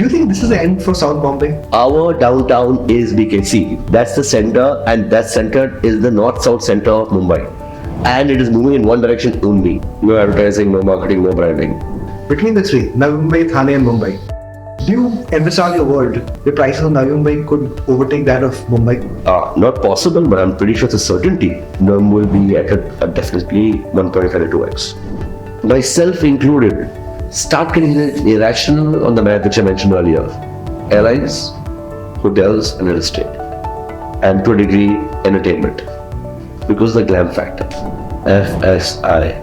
Do you think this is the end for South Bombay? Our downtown is BKC. That's the center, and that center is the north-south center of Mumbai. And it is moving in one direction only. No advertising, no marketing, no branding. Between the three, Navi Mumbai, Thane and Mumbai, do you envisage your world the prices of Navi Mumbai could overtake that of Mumbai? Not possible, but I'm pretty sure it's a certainty. Navi will be at a definitely 1.5 to 2x. Myself included, start getting irrational on the math which I mentioned earlier. Airlines, hotels and real estate. And to a degree, entertainment. Because the glam factor. FSI.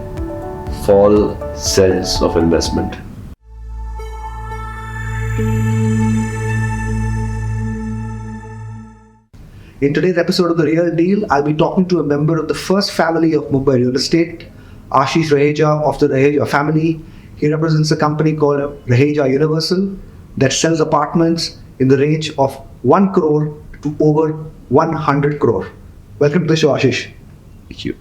Fall sense of investment. In today's episode of The Real Deal, I'll be talking to a member of the first family of Mumbai Real Estate, Ashish Raheja of the Raheja family. He represents a company called Raheja Universal that sells apartments in the range of 1 crore to over 100 crore. Welcome to the show, Ashish. Thank you.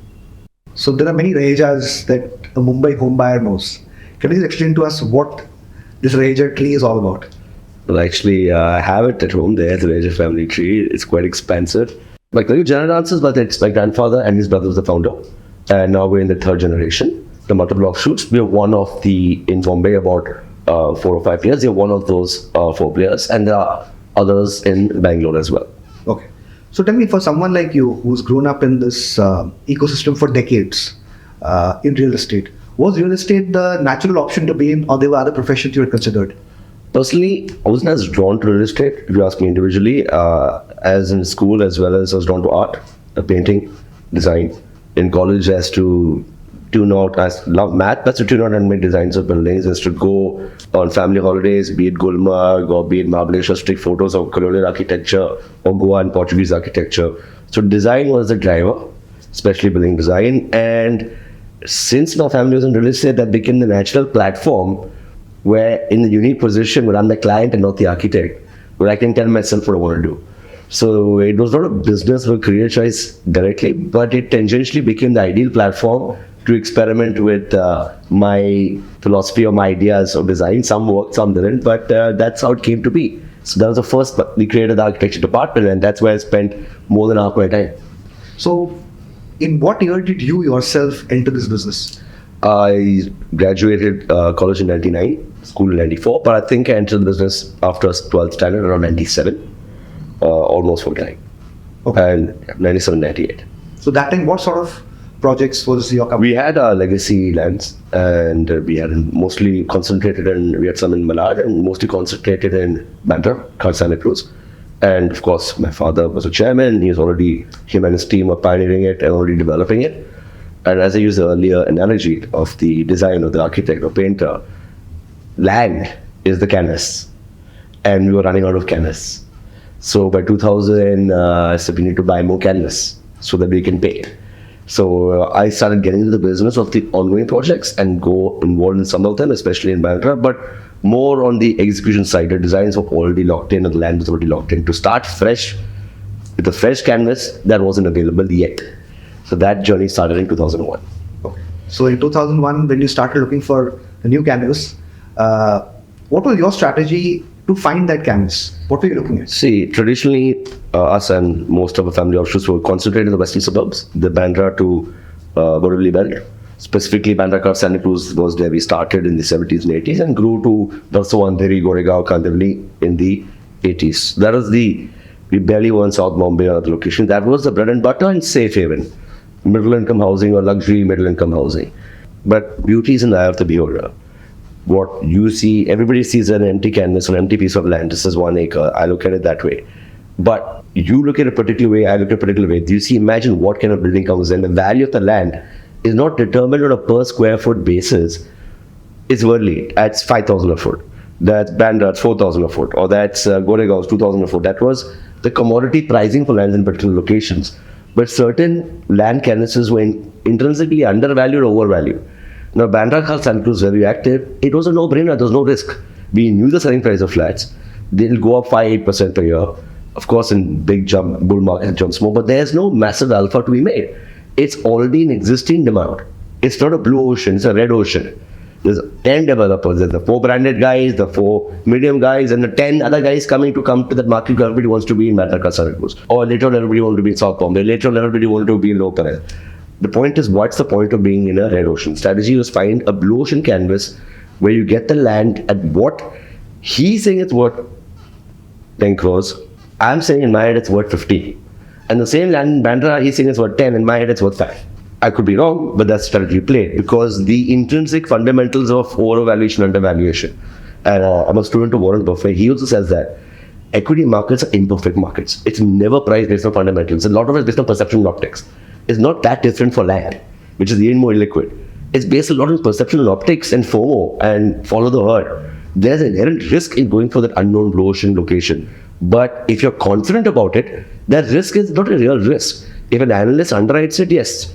So there are many Rahejas that a Mumbai home buyer knows. Can you explain to us what this Raheja tree is all about? Well, actually, I have it at home there, the Raheja family tree. It's quite expensive. Like the general answers, but it's my grandfather and his brother was the founder. And now we're in the third generation. The multiple offshoots, we're one of the, in Bombay, about 4 or 5 players. We're one of those 4 players. And there are others in Bangalore as well. Okay. So tell me, for someone like you who's grown up in this ecosystem for decades in real estate, was real estate the natural option to be in, or there were other professions you had considered? Personally, I wasn't as drawn to real estate, if you ask me individually, as in school, as well as I was drawn to art, painting, design. In college, as to tune out, I love math, but to tune out and make designs of buildings, as to go on family holidays, be it Gulmarg or be it Mahabaleshwar, to take photos of colonial architecture or Goa and Portuguese architecture. So design was the driver, especially building design. And since my family was in real estate, that became the natural platform where in a unique position where I'm the client and not the architect, where I can tell myself what I want to do. So it was not a business or career choice directly, but it tangentially became the ideal platform to experiment with my philosophy or my ideas of design. Some worked, some didn't, but that's how it came to be. So that was the first, we created the architecture department, and that's where I spent more than half my time. So in what year did you yourself enter this business? I graduated college in 99, school in 94, but I think I entered the business after 12th standard around 97, almost full time. Okay. And 97, 98. So that time, what sort of projects was your company? We had legacy lands, and we had mostly concentrated in, we had some in Malad and mostly concentrated in Bandra, Santa Cruz. And of course, my father was a chairman. Him and his team were pioneering it and already developing it. And as I used the earlier analogy of the design of the architect or painter, land is the canvas, and we were running out of canvas. So by 2000, I said we need to buy more canvas so that we can paint. So I started getting into the business of the ongoing projects and go involved in some of them, especially in Bandra, but more on the execution side. The designs were already locked in and the land was already locked in. To start fresh with a fresh canvas that wasn't available yet. So that journey started in 2001. Okay. So in 2001, when you started looking for a new canvas, what was your strategy to find that canvas? What were you looking at? See, traditionally, us and most of our family offshoots were concentrated in the western suburbs, the Bandra to Borivali belt. Specifically, Bandra, Santa Cruz was where we started in the 70s and 80s and grew to Darso, Andheri, Goregaon, Kandivali in the 80s. That was we barely were in South Bombay or other location. That was the bread and butter and safe haven. Middle income housing or luxury middle income housing. But beauty is in the eye of the beholder. What you see, everybody sees an empty canvas, an empty piece of land. This is 1 acre. I look at it that way. But you look at it a particular way, I look at it a particular way. Do you see, imagine what kind of building comes in. The value of the land is not determined on a per square foot basis. It's worldly. That's 5,000 a foot. That's Bandra, that's 4,000 a foot. Or that's Goregaon, 2,000 a foot. That was the commodity pricing for lands in particular locations. But certain land canvases were intrinsically undervalued or overvalued. Now, Bandra, Santa Cruz, very active. It was a no-brainer. There was no risk. We knew the selling price of flats. They'll go up 5-8% per year. Of course, in big bull market jumps more, but there's no massive alpha to be made. It's already an existing demand. It's not a blue ocean, it's a red ocean. There's 10 developers. There's the 4 branded guys, the 4 medium guys, and the 10 other guys coming to that market. Everybody wants to be in Madras, Santa Cruz. Or later on, everybody wants to be in South Bombay. Later on, everybody wants to be in Low Parel. The point is, what's the point of being in a red ocean? Strategy is find a blue ocean canvas where you get the land at what he's saying it's worth 10 crores. I'm saying in my head it's worth 50. And the same land in Bandra, he's saying it's worth 10. In my head, it's worth 5. I could be wrong, but that's strategy played because the intrinsic fundamentals of overvaluation, undervaluation. And I'm a student of Warren Buffett. He also says that equity markets are imperfect markets. It's never priced based on fundamentals. A lot of it is based on perception and optics. It's not that different for land, which is even more illiquid. It's based a lot on perception and optics and FOMO and follow the herd. There's an inherent risk in going for that unknown blue ocean location. But if you're confident about it, that risk is not a real risk. If an analyst underwrites it, yes,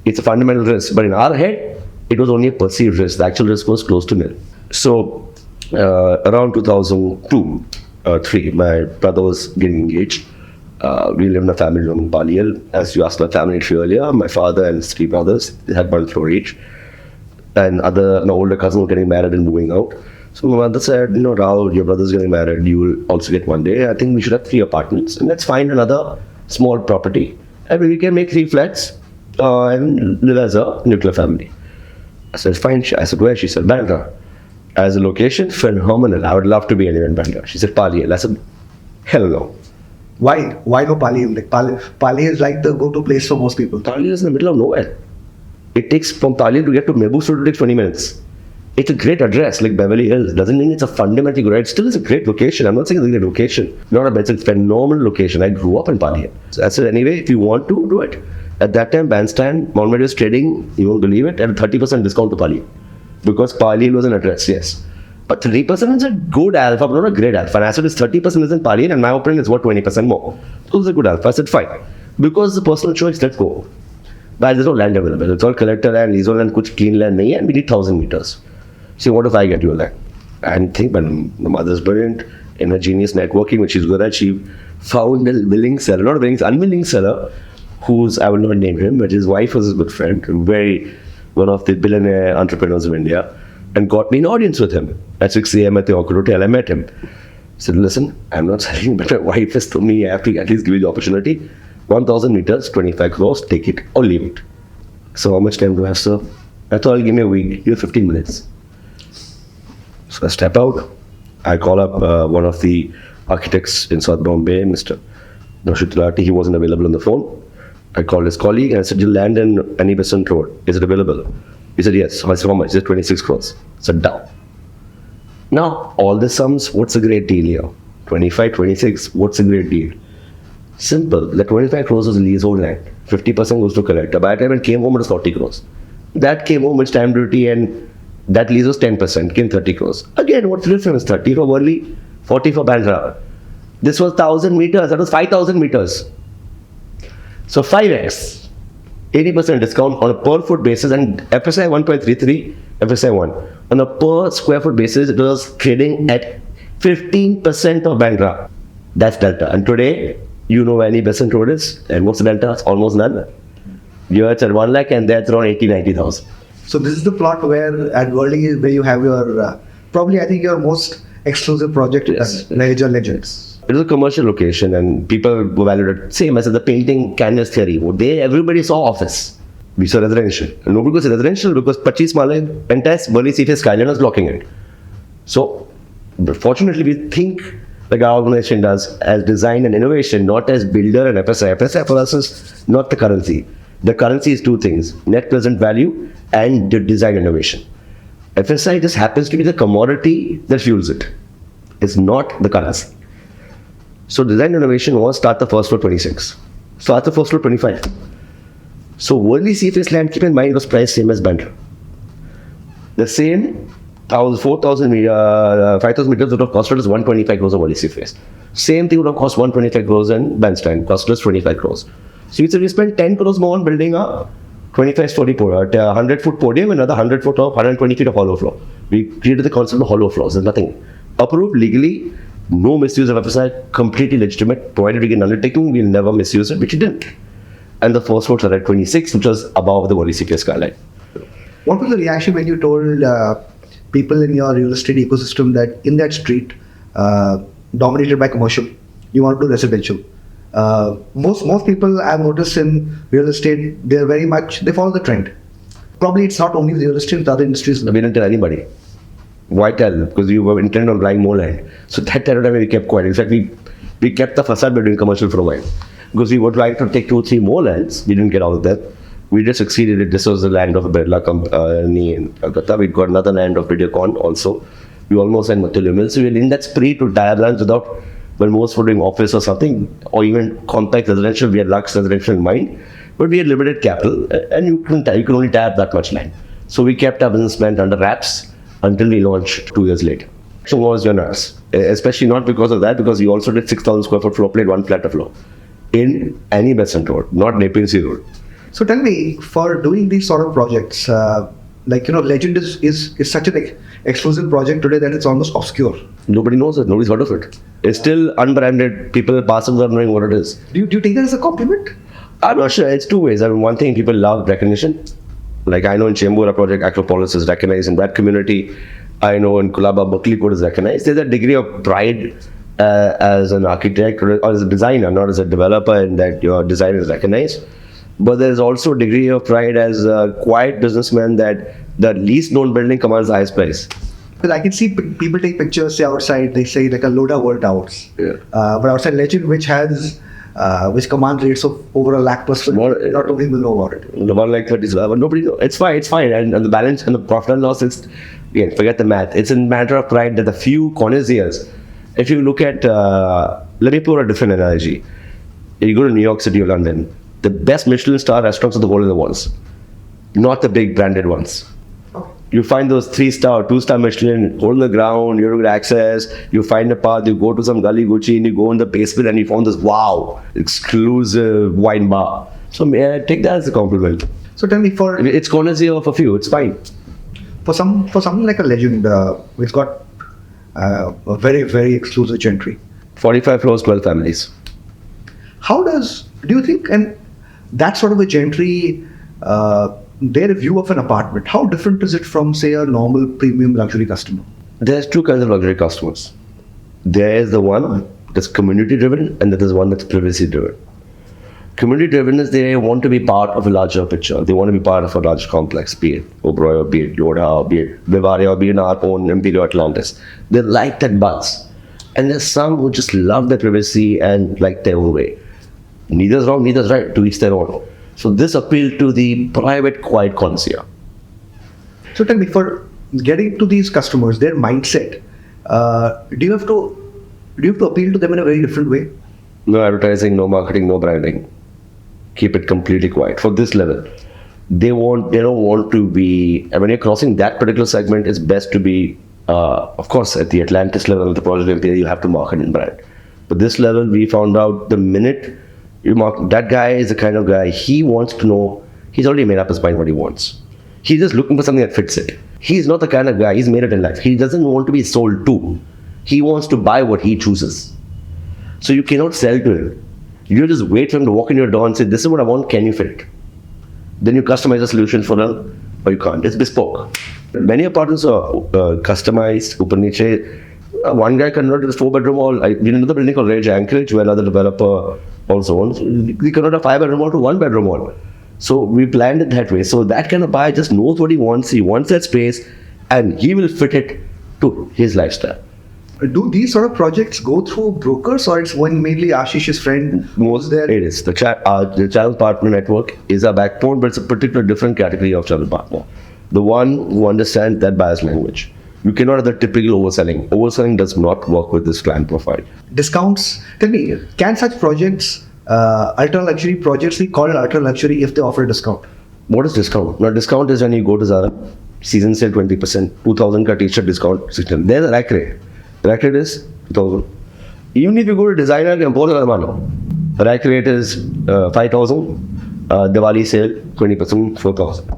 it's a fundamental risk. But in our head, it was only a perceived risk. The actual risk was close to nil. So around 2002, 3, my brother was getting engaged. We lived in a family home in Paliyal. As you asked my family tree earlier, my father and his 3 brothers, they had 1 floor each. And my older cousin was getting married and moving out. So my mother said, Rahul, your brother's getting married. You will also get one day. I think we should have 3 apartments. And let's find another small property. And we can make 3 flats and live as a nuclear family. I said, fine. I said, where? She said, Bandra. As a location, phenomenal. I would love to be anywhere in Bandra. She said, Paliyal. I said, hell no. Why? Why no Paliyal? Like Paliyal is like the go-to place for most people. Paliyal is in the middle of nowhere. It takes from Paliyal to get to Mehboob Road, it takes 20 minutes. It's a great address, like Beverly Hills. Doesn't mean it's a fundamentally good. It still is a great location. I'm not saying it's a great location. Not a bad, it's a phenomenal location. I grew up in Paliyal. So I said, anyway, if you want to, do it. At that time, Bandstand, Mount was trading, you won't believe it, at a 30% discount to Paliyal. Because Paliyal was an address, yes. But 3% is a good alpha, but not a great alpha. And I said, it's 30% is in Paliyal, and my opinion is worth 20% more. So it was a good alpha. I said, fine. Because the personal choice, let's go. But there's no land available. It's all collector land, leasehold land, kuch clean land, nahi hai, and we need 1,000 meters. See, what if I get you a land? And think, but the mother's brilliant, in her genius networking, which she's good at, she found a willing seller, not a willing, unwilling seller, who's, I will not name him, but his wife was his good friend, one of the billionaire entrepreneurs of India, and got me an audience with him. At 6 a.m. at the Orchid Hotel, I met him. I said, listen, I'm not selling, but my wife has told me I have to at least give you the opportunity. 1,000 meters, 25 crores, take it or leave it. So how much time do I have, sir? I thought, give me a week, you have 15 minutes. So I step out. I call up one of the architects in South Bombay, Mr. Noshit. He wasn't available on the phone. I called his colleague and I said, you'll land in Annie Besant Road. Is it available? He said, yes. I said, how much? He said, 26 crores. I said, down. Now, all the sums, what's a great deal here? 25, 26, what's a great deal? Simple. The 25 crores was leasehold land. 50% goes to collector. By the time it came home, it was 40 crores. That came home with stamp duty and that lease was 10%, came 30 crores. Again, what's the difference? 30 for Worli, 40 for Bandra. This was 1,000 meters, that was 5,000 meters. So 5x, 80% discount on a per foot basis, and FSI 1.33, FSI 1. On a per square foot basis, it was trading at 15% of Bandra. That's Delta. And today, you know where any Besant Road is, and what's the Delta? It's almost none. Here it's at 1 lakh, and there it's around 80,000-90,000. So this is the plot where at Worli where you have your probably I think your most exclusive project is Raheja Legends. It was a commercial location and people were valued at same as the painting canvas theory. Everybody saw office. We saw residential. And nobody goes residential because 25 male entire Worli City skyline was blocking it. So fortunately we think like our organization does as design and innovation, not as builder and FSI. FSI for us is not the currency. The currency is 2 things, net present value and the design innovation. FSI just happens to be the commodity that fuels it. It's not the currency. So design innovation was start the first floor 26. Start the first floor 25. So Worli CFS land, keep in mind, was priced same as Bandra. The same 4,000 meters, 5,000 meters would have costed us 125 crores of Worli CFS. Same thing would have cost 125 crores in Bandstand, cost us 25 crores. So we spent 10 crores more on building a 25 story 100 foot podium, another 100 foot of 120 feet of hollow floor. We created the concept of hollow floors. There's nothing. Approved legally, no misuse of FSI, completely legitimate. Provided we get an undertaking, we'll never misuse it, which we didn't. And the first floors are at 26, which was above the Worli CPS skyline. What was the reaction when you told people in your real estate ecosystem that in that street, dominated by commercial, you want to do residential? Most people I've noticed in real estate, they follow the trend. Probably it's not only the real estate, the other industries. We didn't tell anybody. Why tell? Because we were intent on buying more land. So that time we kept quiet. In fact, we kept the facade by doing commercial for a while. Because we were trying to take 2 or 3 more lands. We didn't get all of that. We just succeeded. This was the land of a Birla company in Calcutta. We got another land of Videocon also. We almost had Mathilda Mills. So we were in that spree to tie lands without, when most were doing office or something, or even compact residential. We had Lux residential in mind. But we had limited capital, and you could only tie up that much land. So we kept our business plan under wraps until we launched 2 years later. So was generous, especially not because of that, because we also did 6,000 square foot floor plate, 1 flat of floor in any Besant Road, not Napier Road. So tell me, for doing these sort of projects, Legend is such an exclusive project today that it's almost obscure. Nobody knows it. Nobody's heard of it. It's still unbranded. People passing without knowing what it is. Do you take that as a compliment? I'm not sure. It's 2 ways. I mean, one thing, people love recognition. Like I know in Chembur, our project Acropolis is recognized in that community. I know in Kulaba, Buckley Code is recognized. There's a degree of pride as an architect or as a designer, not as a developer, and that your design is recognized. But there's also a degree of pride as a quiet businessman that the least known building commands the highest price. Because I can see people take pictures, say outside, they say like a Loda World Towers. Yeah. But outside Legend, which commands rates of over 1 lakh per square, not many people know about it. The 1 lakh 30 is but nobody knows. It's fine. And the balance and the profit and loss is, again, forget the math. It's a matter of pride that a few connoisseurs, if you look at, let me put a different analogy. You go to New York City or London, the best Michelin star restaurants are the hole in the walls, not the big branded ones. You find those 3-star, 2-star Michelin, hole in the ground, you don't get access, you find a path, you go to some gully Gucci and you go in the basement and you found this wow, exclusive wine bar. So may I take that as a compliment. So tell me, it's connoisseur of a few, it's fine. For something like a Legend, it's got a very, very exclusive gentry. 45 floors, 12 families. Do you think, and that sort of a gentry, their view of an apartment, how different is it from, say, a normal premium luxury customer? There's 2 kinds of luxury customers. There is the one that's community driven and there is one that's privacy driven. Community driven is they want to be part of a larger picture. They want to be part of a large complex, be it Oberoi or be it Yoda or be it Vivaria or be it our own Imperial Atlantis. They like that buzz. And there's some who just love their privacy and like their own way. Neither's wrong, neither's right, to each their own. So this appealed to the private, quiet connoisseur. So tell me, for getting to these customers, their mindset, do you have to appeal to them in a very different way? No advertising, no marketing, no branding. Keep it completely quiet for this level. They don't want to be, and when you're crossing that particular segment, it's best to be, of course, at the Atlantis level of the project Imperial, you have to market and brand. But this level, we found out the minute you mark, that guy is the kind of guy, he wants to know, he's already made up his mind what he wants. He's just looking for something that fits it. He's not the kind of guy, he's made it in life. He doesn't want to be sold to. He wants to buy what he chooses. So you cannot sell to him. You just wait for him to walk in your door and say, this is what I want, can you fit it? Then you customize a solution for him, or you can't. It's bespoke. Many apartments are customized, open niche. One guy converted this 4-bedroom hall. We did another building called Rage Anchorage, where another developer also owns. We converted a 5-bedroom hall to 1-bedroom hall. So we planned it that way. So that kind of buyer just knows what he wants. He wants that space, and he will fit it to his lifestyle. Do these sort of projects go through brokers, or it's one mainly Ashish's friend who's there? It is. The channel partner network is our backbone, but it's a particular different category of channel partner. The one who understands that buyer's language. You cannot have the typical overselling. Overselling does not work with this client profile. Discounts. Tell me, can such projects, ultra luxury projects, be called ultra luxury if they offer a discount? What is discount? Now, discount is when you go to Zara, season sale 20%, 2,000 ka t-shirt discount, 16. There's a rack rate. Rack rate is 2,000. Even if you go to designer, the rack rate is 5,000. Diwali sale 20%, 4,000.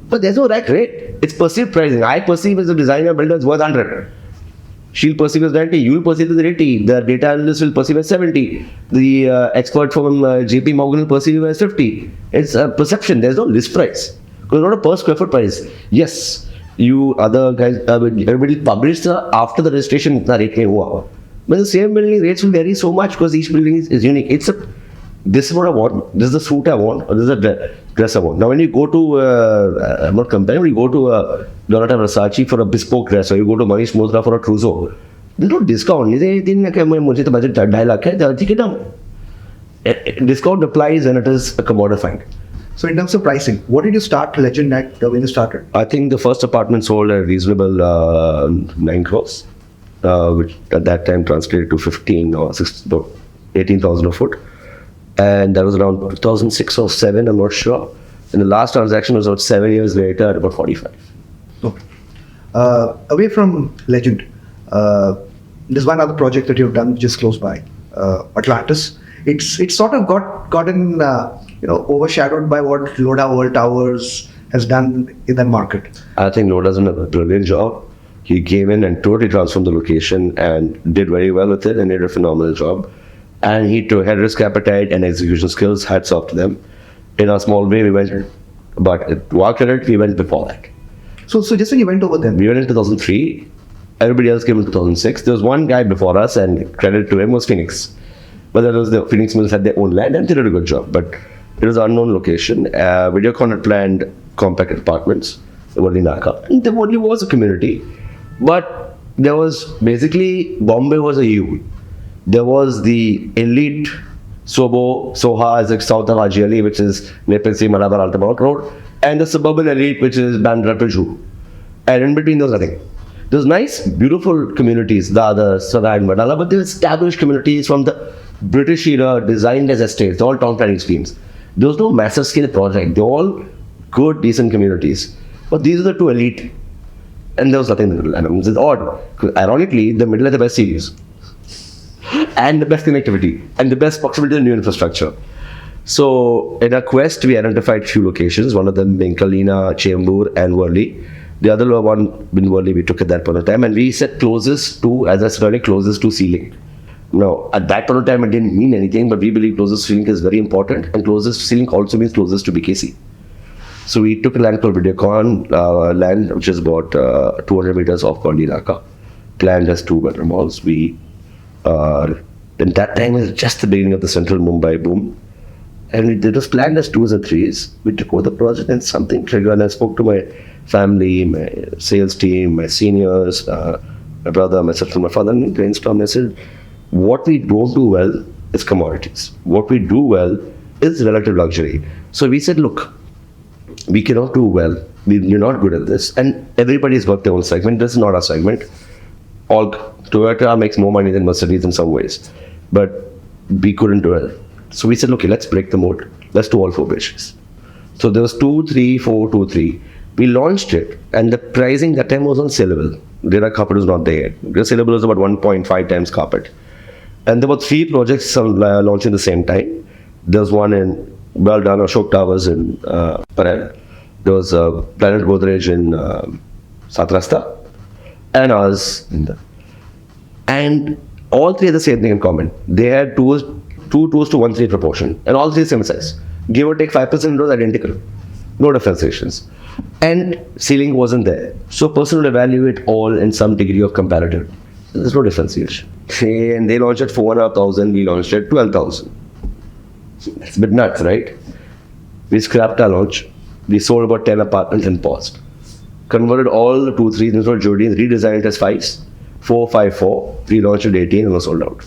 But there's no rack rate. It's perceived pricing. I perceive as a designer builder it's worth 100. She'll perceive as 90. You'll perceive as 80. The data analyst will perceive as 70. The expert from JP Morgan will perceive as 50. It's a perception. There's no list price. It was not a per square foot price. Yes, you other guys, everybody published after the registration, itna rate nahi hua. But the same building rates will vary so much because each building is unique. This is what I want, this is the suit I want, or this is the dress I want. Now when you go to, I'm not comparing, when you go to Donata Versace for a bespoke dress, or you go to Manish Malhotra for a trousseau, there's no discount. They didn't like, मुझे तो budget 2.5 lakh है, ठीक है ना? Discount applies when it is commodified. So in terms of pricing, what did you start Legend at when you started? I think the first apartment sold at reasonable 9 crores, which at that time translated to 15 or 18,000 a foot. And that was around 2006 or 7, I'm not sure. And the last transaction was about 7 years later at about 45. Okay. Away from Legend, there's one other project that you've done just close by, Atlantis. It's sort of gotten overshadowed by what Lodha World Towers has done in that market. I think Lodha's done a brilliant job. He came in and totally transformed the location and did very well with it and did a phenomenal job. And he had risk appetite and execution skills, hats off to them. In a small way, we went, but to our credit, we went before that. So just when you went over there? We went in 2003. Everybody else came in 2006. There was one guy before us, and credit to him was Phoenix. But that was the Phoenix Mills had their own land and they did a good job. But it was an unknown location. Videocon had planned compact apartments, Worli Naka. And there only was a community. But there was basically, Bombay was a U. There was the elite Soha as the south of Ajali, which is Nepalsi, Malabar, Altamont Road, and the suburban elite, which is Bandra to Juhu. And in between, there was nothing. There's nice, beautiful communities, Dadar, Sarai, and Madala, but they're established communities from the British era, designed as estates, all town planning schemes. There was no massive scale project. They're all good, decent communities. But these are the two elite, and there was nothing in the middle. And it's odd. Ironically, the middle are the best series, and the best connectivity, and the best proximity to new infrastructure. So, in our quest, we identified few locations, one of them being Kalina, Chembur, and Worli. The other one in Worli we took at that point of time, and we said closest to, as I said earlier, closest to ceiling. Now, at that point of time, it didn't mean anything, but we believe closest to ceiling is very important, and closest to ceiling also means closest to BKC. So we took a land called Videocon land, which is about 200 meters off Kondi Naka, planned as 2-bedroom halls. We, in that time, it was just the beginning of the central Mumbai boom. And it was planned as 2s and 3s. We took over the project and something triggered. And I spoke to my family, my sales team, my seniors, my brother, myself, and my father, and we brainstormed. I said, what we don't do well is commodities. What we do well is relative luxury. So we said, look, we cannot do well. We're not good at this. And everybody's got their own segment. This is not our segment. Toyota makes more money than Mercedes in some ways. But we couldn't do it. So we said, okay, let's break the mold. Let's do all 4 pages. So there was 2, 3, 4, 2, 3. We launched it, and the pricing that time was on saleable. Data carpet was not there yet. The saleable was about 1.5 times carpet. And there were 3 projects launched at the same time. There was one in well done Ashok Towers in Parel. There was Planet Godrej in Satrasta, and ours in the. And all 3 had the same thing in common. They had 2 to 1/3 proportion, and all 3 same size. Give or take 5%, it was identical. No differentiations. And ceiling wasn't there. So person would evaluate all in some degree of comparative. There's no differentiation. And they launched at 4,500, we launched at 12,000. That's a bit nuts, right? We scrapped our launch. We sold about 10 apartments and paused. Converted all the 2, 3 into Jodis, redesigned it as 5s. 4, 5, 4. We launched at 18 and was sold out.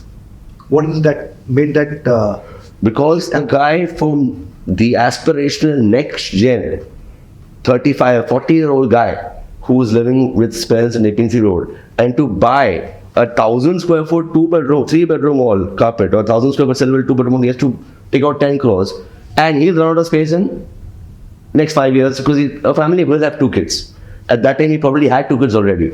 What is that made that? Because a guy from the aspirational next gen, 35, 40-year-old guy who's living with spells in APC Road, and to buy a 1,000 square foot 2-bedroom, 3-bedroom wall carpet, or 1,000 square foot sellable 2-bedroom, he has to take out 10 crores, and he'll run out of space in next 5 years because a family will have 2 kids. At that time, he probably had 2 kids already.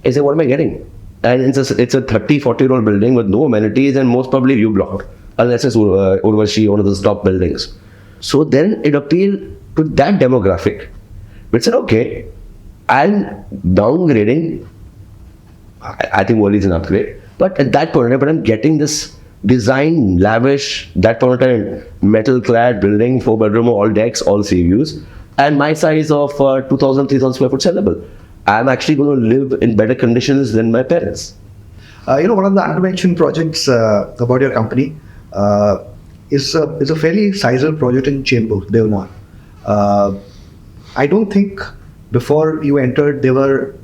I said, what am I getting? And it's a 30, 40-year-old building with no amenities and most probably view blocked, unless it's Urvashi, one of those top buildings. So then it appealed to that demographic. We said, okay, I'm downgrading. I think Worli is an upgrade. But at that point, I'm getting this design, lavish, that point of time, metal-clad building, 4-bedroom, all decks, all sea views. and my size of 2,000, 3,000 square foot sellable. I'm actually going to live in better conditions than my parents. One of the undermentioned projects about your company is a fairly sizable project in Chembur, Devnar. I don't think before you entered there were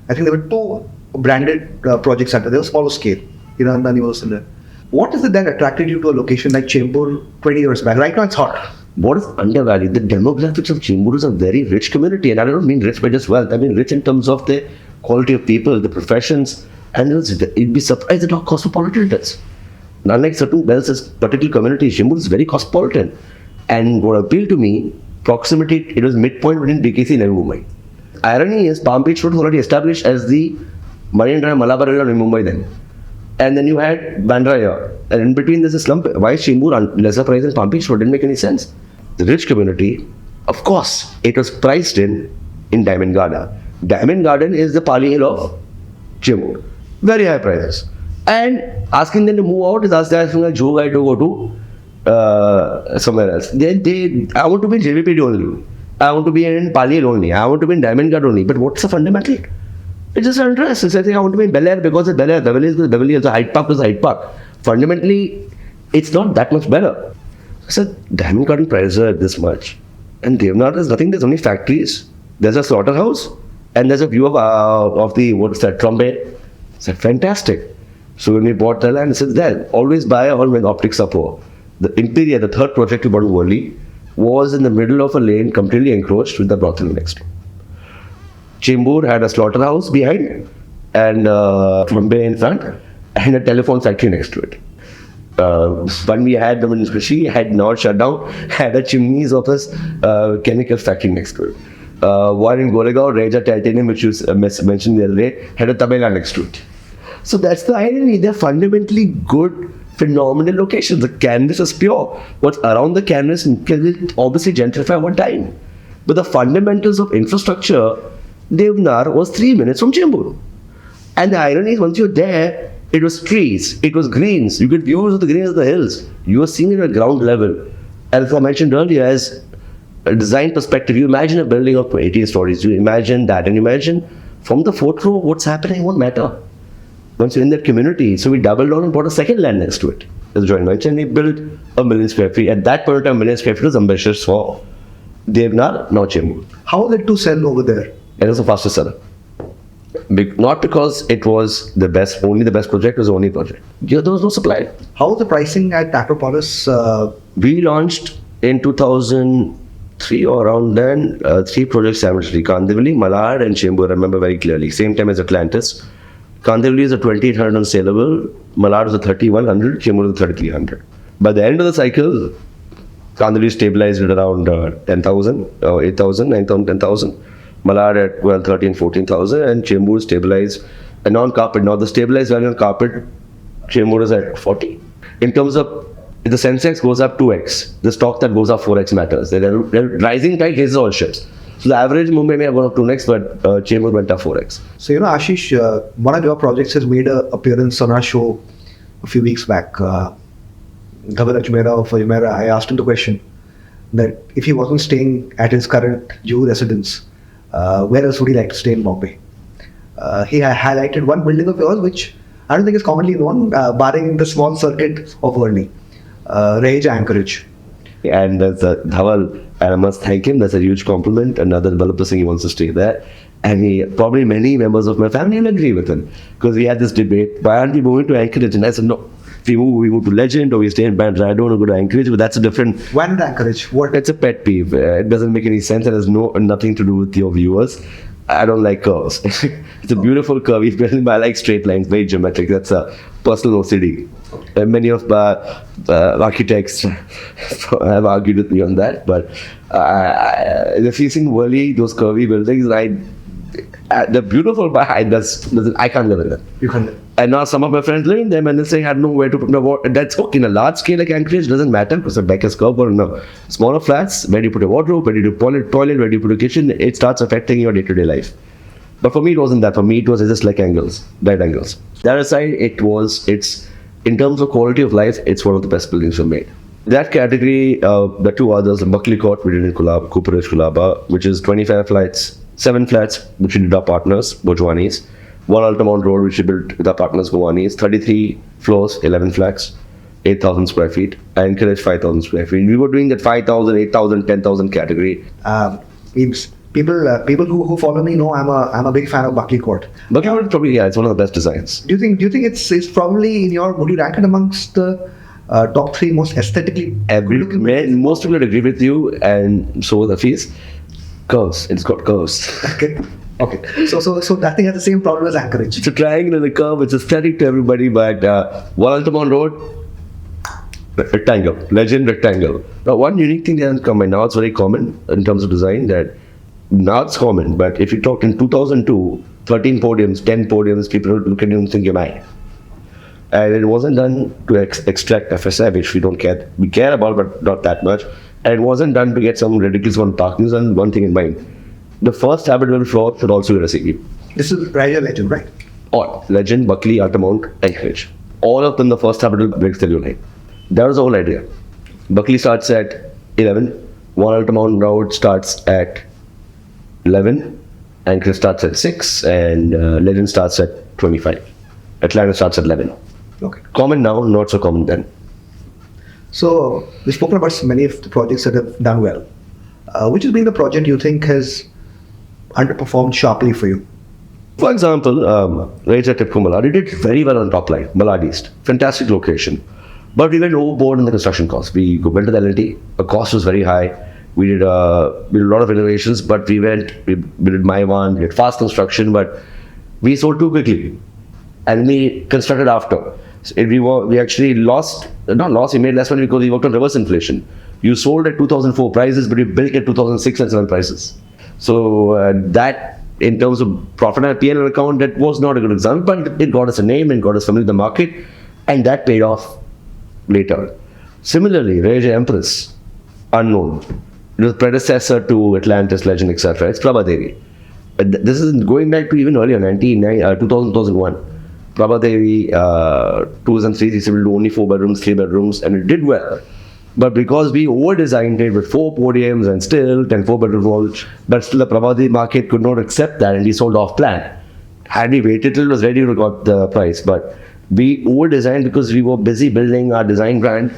two branded projects under. They were smaller scale. Nani was in there. What is it that attracted you to a location like Chembur 20 years back? Right now it's hot. What is undervalued? The demographics of Chembur is a very rich community, and I don't mean rich by just wealth. I mean rich in terms of the quality of people, the professions, and you'd be surprised at how cosmopolitan it is. Unlike certain particular communities, Chembur is very cosmopolitan. And what appealed to me, proximity, it was midpoint between BKC and Navi Mumbai. Irony is, Palm Beach Road was already established as the Marine Drive Malabar area in Mumbai then. And then you had Bandra here. And in between there's a slump. Why is Chembur lesser price than Palm Beach Road? Didn't make any sense. The rich community, of course, it was priced in Diamond Garden. Diamond Garden is the Pali Hill of Chembur. Very high prices. And asking them to move out is asking a Joe guy to go to somewhere else. I want to be in JVPD only. I want to be in Pali Hill only. I want to be in Diamond Garden only. But what's the fundamental? It's just an interest. It's like I want to be in Bel Air because it's Bel Air. Beverly is Beverly Hills. Hyde Park is Hyde Park. Fundamentally, it's not that much better. I said, Diamond Garden prices are this much. And Devnar is nothing. There's only factories. There's a slaughterhouse. And there's a view of the, what's that, Trombay. I said, fantastic. So when we bought the land, it says there, always buy all when optics are poor. The Imperial, the third project we bought in Worli, was in the middle of a lane completely encroached with the brothel next to. Chembur had a slaughterhouse behind and Mumbai in front and a telephone factory next to it. When we had the ministry had not shut down, had a chimneys of a chemical factory next to it. One in Goregaon, Raheja Titanium, which you mentioned the other day, had a tabela next to it. So that's the irony. They're fundamentally good, phenomenal locations. The canvas is pure. What's around the canvas can obviously gentrify one time. But the fundamentals of infrastructure, Devnar was 3 minutes from Chembur. And the irony is, once you're there, it was trees, it was greens. You get views of the greens of the hills. You were seeing it at ground level. And as I mentioned earlier, as a design perspective, you imagine a building of 18 stories. You imagine that, and imagine from the fourth row, what's happening won't matter. Once you're in that community, so we doubled down and bought a second land next to it as a joint venture, and we built 1 million square feet. At that point in time, 1 million square feet was ambitious for Devnar, now Chembur. How was it to sell over there? It was the fastest seller. Not because it was the best, only the best project, it was the only project. There was no supply. How was the pricing at Acropolis? We launched in 2003 or around then, 3 projects simultaneously: Kandivali, Malad, and Chembur. I remember very clearly. Same time as Atlantis. Kandivali is a 2,800 on saleable, Malad is a 3,100, Chembur is a 3,300. By the end of the cycle, Kandivali stabilized at around 10,000, 8,000, 9,000, 10,000. Malad at 12, 13, 14,000, and Chembur stabilized. And on carpet, now the stabilized value on carpet, Chembur is at 40. In terms of, if the Sensex goes up 2x, the stock that goes up 4x matters. The rising tide raises all ships. So the average Mumbai may have gone up 2x, but Chembur went up 4x. So, Ashish, one of your projects has made an appearance on our show a few weeks back. Governor Jumeirah of Jumeirah, I asked him the question that if he wasn't staying at his current Juhu residence, where else would he like to stay in Bombay? He highlighted one building of yours, which I don't think is commonly known, barring the small circuit of Worli, Raheja Anchorage. And there's a Dhawal, and I must thank him. That's a huge compliment. Another developer saying he wants to stay there. And probably many members of my family will agree with him. Because we had this debate, why aren't we moving to Anchorage? And I said, no. If we move to Legend or we stay in Bandra, I don't want to go to Anchorage, but that's a different... Why not Anchorage? What? It's a pet peeve. It doesn't make any sense. It has nothing to do with your viewers. I don't like curves. It's a beautiful curve. I like straight lines, very geometric. That's a personal OCD. Many of architects have argued with me on that. But if you see Worli, those curvy buildings, they're beautiful, but I can't live in them. You can't live. And now some of my friends live in them and they're saying I had nowhere to put my water. That's okay. In a large scale like Anchorage, doesn't matter because the back is curved, or no. Smaller flats, where do you put a wardrobe, where do you put a toilet, where do you put a kitchen, it starts affecting your day-to-day life. But for me, it wasn't that. For me, it was just like angles, right angles. That aside, it's in terms of quality of life, it's one of the best buildings we've made. That category, the two others, Buckley Court, we did in Cooperage, Kulaba, which is 25 flats, 7 flats, which we did our partners, Bojwanis. 1 Altamont Road, which we built with our partners, Gowanis. 33 floors, 11 flats, 8,000 square feet. Anchorage, 5,000 square feet. We were doing that 5,000, 8,000, 10,000 category. People who follow me know I'm a big fan of Buckley Court. Buckley Court, probably, yeah, it's one of the best designs. Do you think it's probably would you rank it amongst the top 3 most aesthetically Most people would agree with you, and so the fees. Curves. It's got curves. Okay. So that thing has the same problem as Anchorage. It's a triangle and a curve. It's aesthetic to everybody, but 1 Altamont Road, rectangle, legend rectangle. Now, one unique thing that has come by now, it's very common in terms of design, that now it's common, but if you talk in 2002, 13 podiums, 10 podiums, people would look at you and think you're mad. And it wasn't done to extract FSI, which we care about, but not that much. And it wasn't done to get some ridiculous one parking. And one thing in mind, the first habitable floor should also be a CE. This is Raheja Legend, right? All Legend, Buckley, Altamont, Anchorage. All of them, the first habitable breaks the line. That was the whole idea. Buckley starts at 11. 1 Altamont Road starts at 11. Anchorage starts at 6. And Legend starts at 25. Atlanta starts at 11. Okay. Common now, not so common then. So we've spoken about many of the projects that have done well. Which has been the project you think has underperformed sharply for you? For example, Raheja Tipco Malad, did very well on top line, Malad East. Fantastic location. But we went overboard in the construction cost. We went to the LLT, the cost was very high. We did a lot of innovations, but we did my one, we did fast construction, but we sold too quickly. And we constructed after. So we actually we made less money because we worked on reverse inflation. You sold at 2004 prices, but you built at 2006 and 7 prices. So that, in terms of profit and P&L account, that was not a good example, but it got us a name and got us familiar with the market, and that paid off later. Similarly, Raheja Empress, unknown. It was predecessor to Atlantis, Legend, etc. It's Prabhadevi. This is going back to even earlier, 2001. Prabhadevi, 2003, we will do only 4 bedrooms, 3 bedrooms, and it did well. But because we over-designed it with 4 podiums and still 10 4-bedroom walls, but still the Prabhadevi market could not accept that, and we sold off plan. Had we waited till it was ready, we got the price. But we over-designed because we were busy building our design brand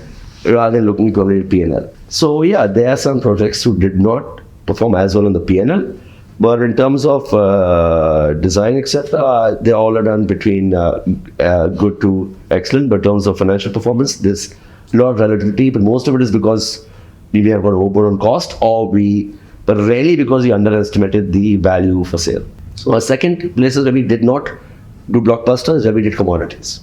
rather than looking to a P&L. So yeah, there are some projects who did not perform as well on the P&L. But in terms of design, etc., they all are done between good to excellent. But in terms of financial performance, there's a lot of relativity, but most of it is because we have got overboard on cost, but rarely because we underestimated the value for sale. So our second places where we did not do blockbusters, where we did commodities.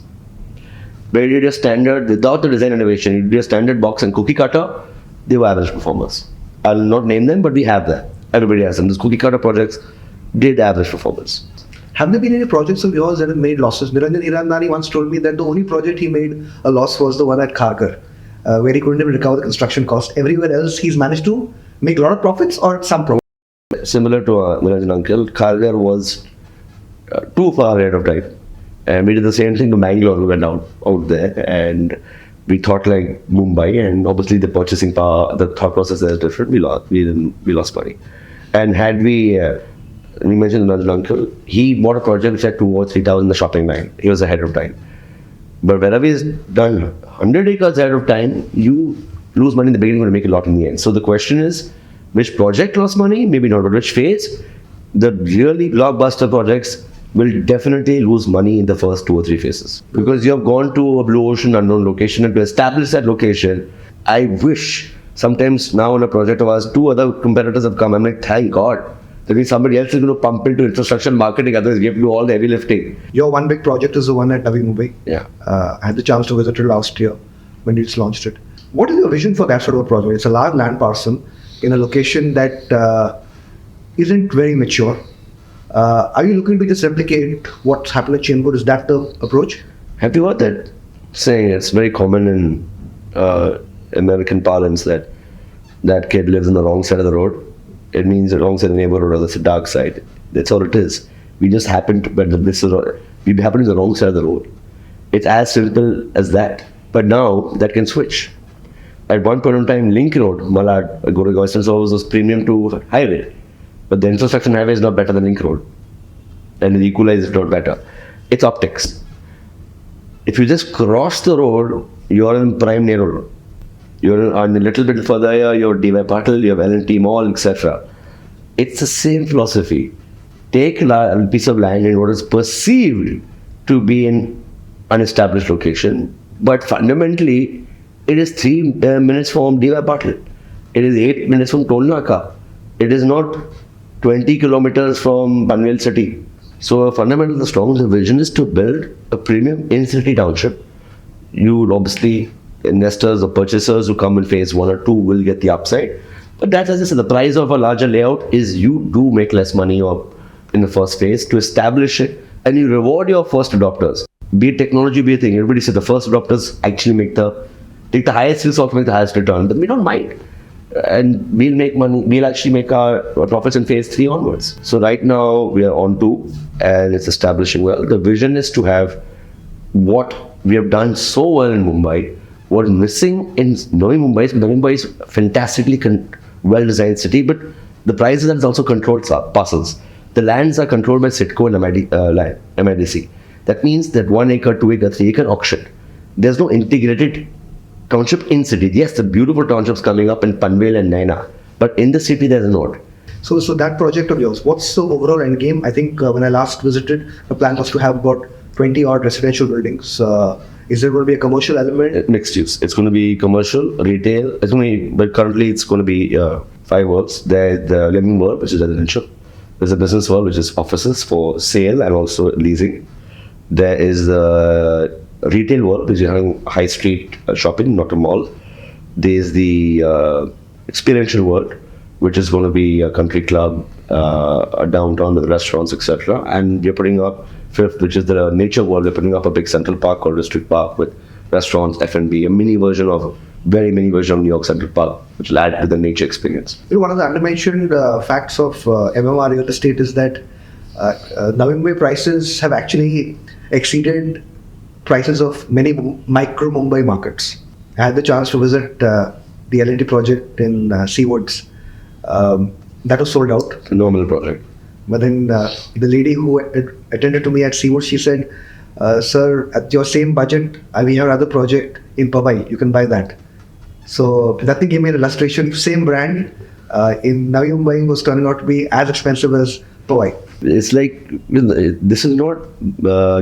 Where you did a standard, without the design innovation, you did a standard box and cookie cutter, they were average performers. I'll not name them, but we have them. Everybody has them. Those cookie cutter projects did average performance. Have there been any projects of yours that have made losses? Niranjan Hirandani once told me that the only project he made a loss was the one at Kharghar, where he couldn't even recover the construction cost. Everywhere else, he's managed to make a lot of profits or some profits. Similar to Niranjan uncle, Kharghar was too far ahead of time. And we did the same thing to Bangalore. We went out there and we thought like Mumbai, and obviously the purchasing power, the thought process is different. We lost money. And had we mentioned another uncle, he bought a project which had 2 or 3 towers in the shopping line. He was ahead of time. But wherever he's done 100 acres ahead of time, you lose money in the beginning and make a lot in the end. So the question is, which project lost money? Maybe not, but which phase? The really blockbuster projects will definitely lose money in the first 2 or 3 phases. Because you have gone to a blue ocean unknown location, and to establish that location, I wish sometimes now in a project of ours, 2 other competitors have come. I'm like, thank God. That means somebody else is going to pump into infrastructure marketing, others you have to do all the heavy lifting. Your one big project is the one at Navi Mumbai. Yeah. I had the chance to visit it last year when you just launched it. What is your vision for that sort of a project? It's a large land parcel in a location that isn't very mature. Are you looking to just replicate what's happened at Chembur? Is that the approach? Have you heard that saying? It's very common in American parlance that kid lives on the wrong side of the road. It means the wrong side of the neighborhood, or that's the dark side. That's all it is. We just happen to, we happen to be the wrong side of the road. It's as simple as that. But now that can switch. At one point in time, Link Road, Malad, Goregaon Western Suburbs was premium to highway. But the infrastructure on highway is not better than Link Road. And the equalizer is not better. It's optics. If you just cross the road, you're in prime narrow road. You're on a little bit further here, you're DY Patil, you have L&T Mall, etc. It's the same philosophy. Take a piece of land in what is perceived to be an unestablished location, but fundamentally, it is 3 minutes from DY Patil. It is 8 minutes from Toll Naka. It is not 20 kilometers from Panvel city. So fundamentally, the strong vision is to build a premium in-city township. You would obviously, investors or purchasers who come in phase 1 or 2 will get the upside. But that's, as I said, the price of a larger layout is you do make less money or in the first phase to establish it, and you reward your first adopters. Be it technology, be it thing. Everybody said the first adopters actually take the highest risk, also make the highest return, but we don't mind. And we'll make money, we'll actually make our profits in phase 3 onwards. So right now we are on 2 and it's establishing well. The vision is to have what we have done so well in Mumbai. What is missing in Navi Mumbai is a fantastically well-designed city, but the prices are also controlled parcels. The lands are controlled by Sitco and MIDC. That means that 1 acre, 2 acre, 3 acre auction. There's no integrated township in city. Yes, the beautiful townships coming up in Panvel and Naina, but in the city there's not. So that project of yours, what's the overall end game? I think when I last visited, the plan was to have about 20 odd residential buildings. Is there going to be a commercial element? Mixed use. It's going to be commercial, retail. But currently it's going to be 5 worlds. There's the living world, which is residential. There's a business world, which is offices for sale and also leasing. There is the retail world, which is having high street shopping, not a mall. There's the experiential world, which is going to be a country club, a downtown with restaurants, etc. And we're putting up 5th, which is the nature world. We're putting up a big central park or district park with restaurants, F&B, a very mini version of New York Central Park, which will add to the nature experience. One of the undermentioned facts of MMR real estate is that Navi Mumbai prices have actually exceeded prices of many micro Mumbai markets. I had the chance to visit the L&T project in Seawoods. That was sold out. Phenomenal project. But then the lady who attended to me at Seawoods, she said, sir, at your same budget, we have another project in Powai. You can buy that. So that thing gave me an illustration. Same brand in Navi Mumbai was turning out to be as expensive as Powai. It's like, this is not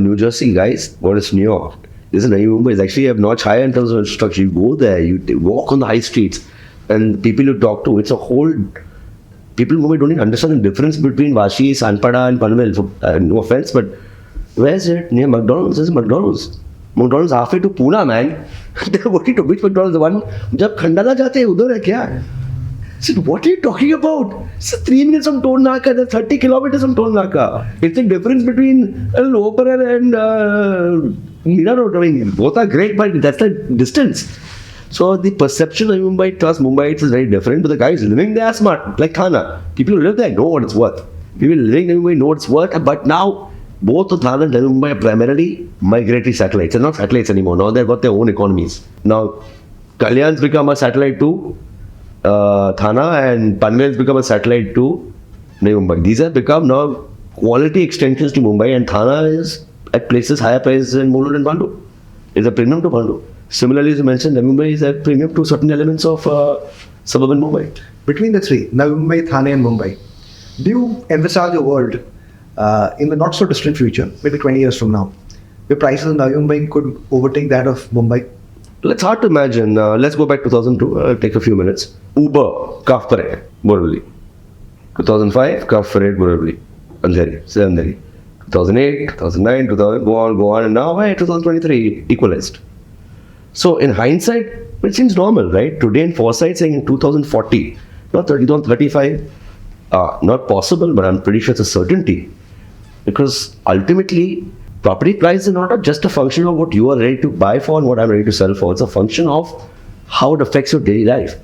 New Jersey, guys, or it's New York. This is Navi Mumbai. It's actually a notch higher in terms of infrastructure. You go there, you walk on the high streets, and people you talk to, it's a whole... People in Mumbai don't even understand the difference between Vashi, Sanpada and Panvel. No offense, but where is it? Near McDonald's. There's McDonald's. McDonald's halfway to Pune, man. They're working to which McDonald's? The one, जब खंडाला जाते हैं उधर है क्या? I said, what are you talking about? It's 3 minutes from Toll Naka, there's 30 kilometers from Toll Naka. It's the difference between Loper and Mira Road. I mean, both are great, but that's the distance. So the perception of Mumbai towards Mumbai is very different, but the guys living there are smart, like Thana. People who live there know what it's worth. People living in Mumbai know what it's worth, but now both of Thana and Navi Mumbai are primarily migratory satellites. They're not satellites anymore. Now they've got their own economies. Now, Kalyan's become a satellite to Thana and Panvel's become a satellite to Navi Mumbai. These have become now quality extensions to Mumbai, and Thana is at places higher prices than Mulund and Bandu. It's a premium to Bandu. Similarly, as you mentioned, Navi Mumbai is at premium to certain elements of suburban Mumbai. Between the three, Navi Mumbai, Thane and Mumbai, do you envisage a world in the not so distant future, maybe 20 years from now, where prices in Navi Mumbai could overtake that of Mumbai? It's hard to imagine. Let's go back to 2002. I'll take a few minutes. Uber, Kaf Parade, Borivali. 2005, Kaf Parade, Borivali. Andheri, Andheri. 2008, 2009, 2000, go on, and now, 2023, equalized. So in hindsight, it seems normal, right? Today in foresight saying in 2040, not 2035, not possible, but I'm pretty sure it's a certainty. Because ultimately, property price is not just a function of what you are ready to buy for and what I'm ready to sell for. It's a function of how it affects your daily life.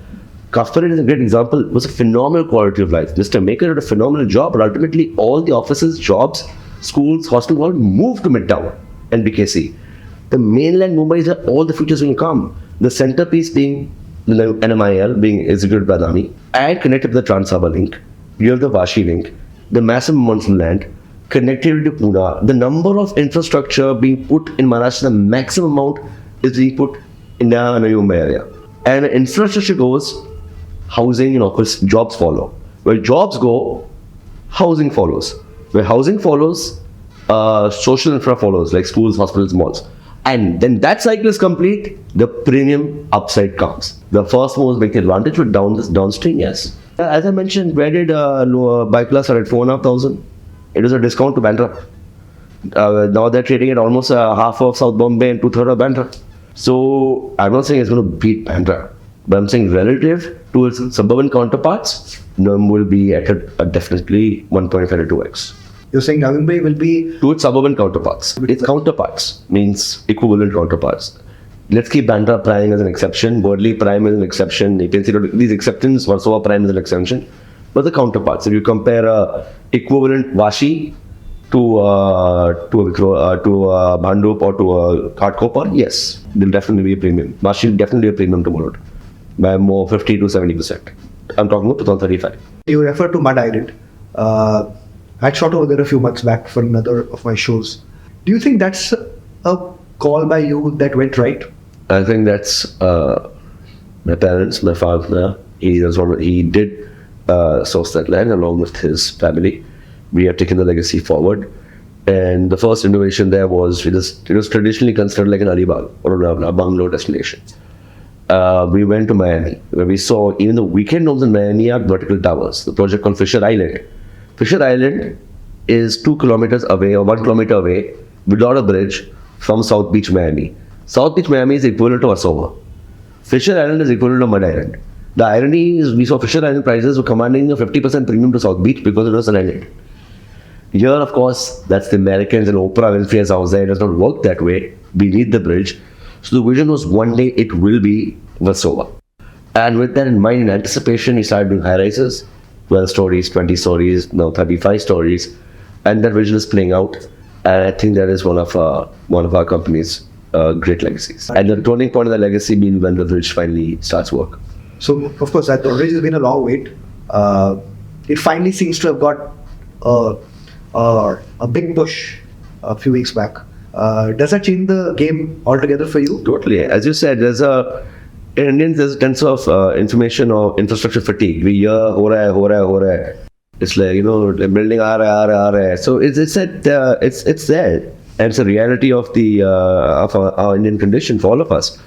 Kaffarid is a great example. It was a phenomenal quality of life. Mr. Maker did a phenomenal job, but ultimately all the offices, jobs, schools, hostels all moved to Midtown and BKC. The mainland Mumbai is where all the futures will come. The centerpiece being the NMIL being executed by Navi, and connected to the Trans-Harbour link. You have the Vashi link, the massive amounts of land, connectivity to Pune, the number of infrastructure being put in Maharashtra, the maximum amount is being put in the Navi Mumbai area. And infrastructure goes, housing and office, jobs follow. Where jobs go, housing follows. Where housing follows, social infra follows, like schools, hospitals, malls. And then that cycle is complete, the premium upside comes. The first most big advantage with downstream, yes. As I mentioned, where did Bypass start at 4,500? It was a discount to Bandra. Now they're trading at almost half of South Bombay and 2/3 of Bandra. So I'm not saying it's going to beat Bandra, but I'm saying relative to its suburban counterparts, NUM will be at a definitely 1.5 to 2x. You're saying Navi Mumbai will be... To its suburban counterparts. Its counterparts means equivalent counterparts. Let's keep Bandra Prime as an exception, Worli Prime as an exception, you can see these exceptions, Warsaw Prime is an exception. But the counterparts, if you compare equivalent Vashi to Bhandup or to Ghatkopar, yes, there'll definitely be a premium. Vashi will definitely be a premium tomorrow by more 50 to 70%. I'm talking about 2035. You refer to Mud Island. I had shot over there a few months back for another of my shows. Do you think that's a call by you that went right? I think that's my parents, my father. He did source that land along with his family. We have taken the legacy forward, and the first innovation there was it was traditionally considered like an Alibag or a bungalow destination. We went to Miami, where we saw even the weekend homes in Miami are vertical towers. The project called Fisher Island. Fisher Island is 2 kilometers away or 1 kilometer away without a bridge from South Beach, Miami. South Beach, Miami is equivalent to Warsaw. Fisher Island is equivalent to Mud Island. The irony is we saw Fisher Island prices were commanding a 50% premium to South Beach because it was an island. Here, of course, that's the Americans and Oprah Winfrey's house there. It does not work that way. We need the bridge. So the vision was one day it will be Warsaw. And with that in mind, in anticipation, we started doing high rises, 12 stories, 20 stories, now 35 stories. And that vision is playing out. And I think that is one of our company's great legacies. And the turning point of the legacy being when the bridge finally starts work. So, of course, that bridge has been a long wait. It finally seems to have got a big push a few weeks back. Does that change the game altogether for you? Totally. As you said, in Indians, there's a sense of information or infrastructure fatigue. We hear, ho raha hai. It's like, the building aa raha hai. So it's there. And it's a reality of our Indian condition for all of us.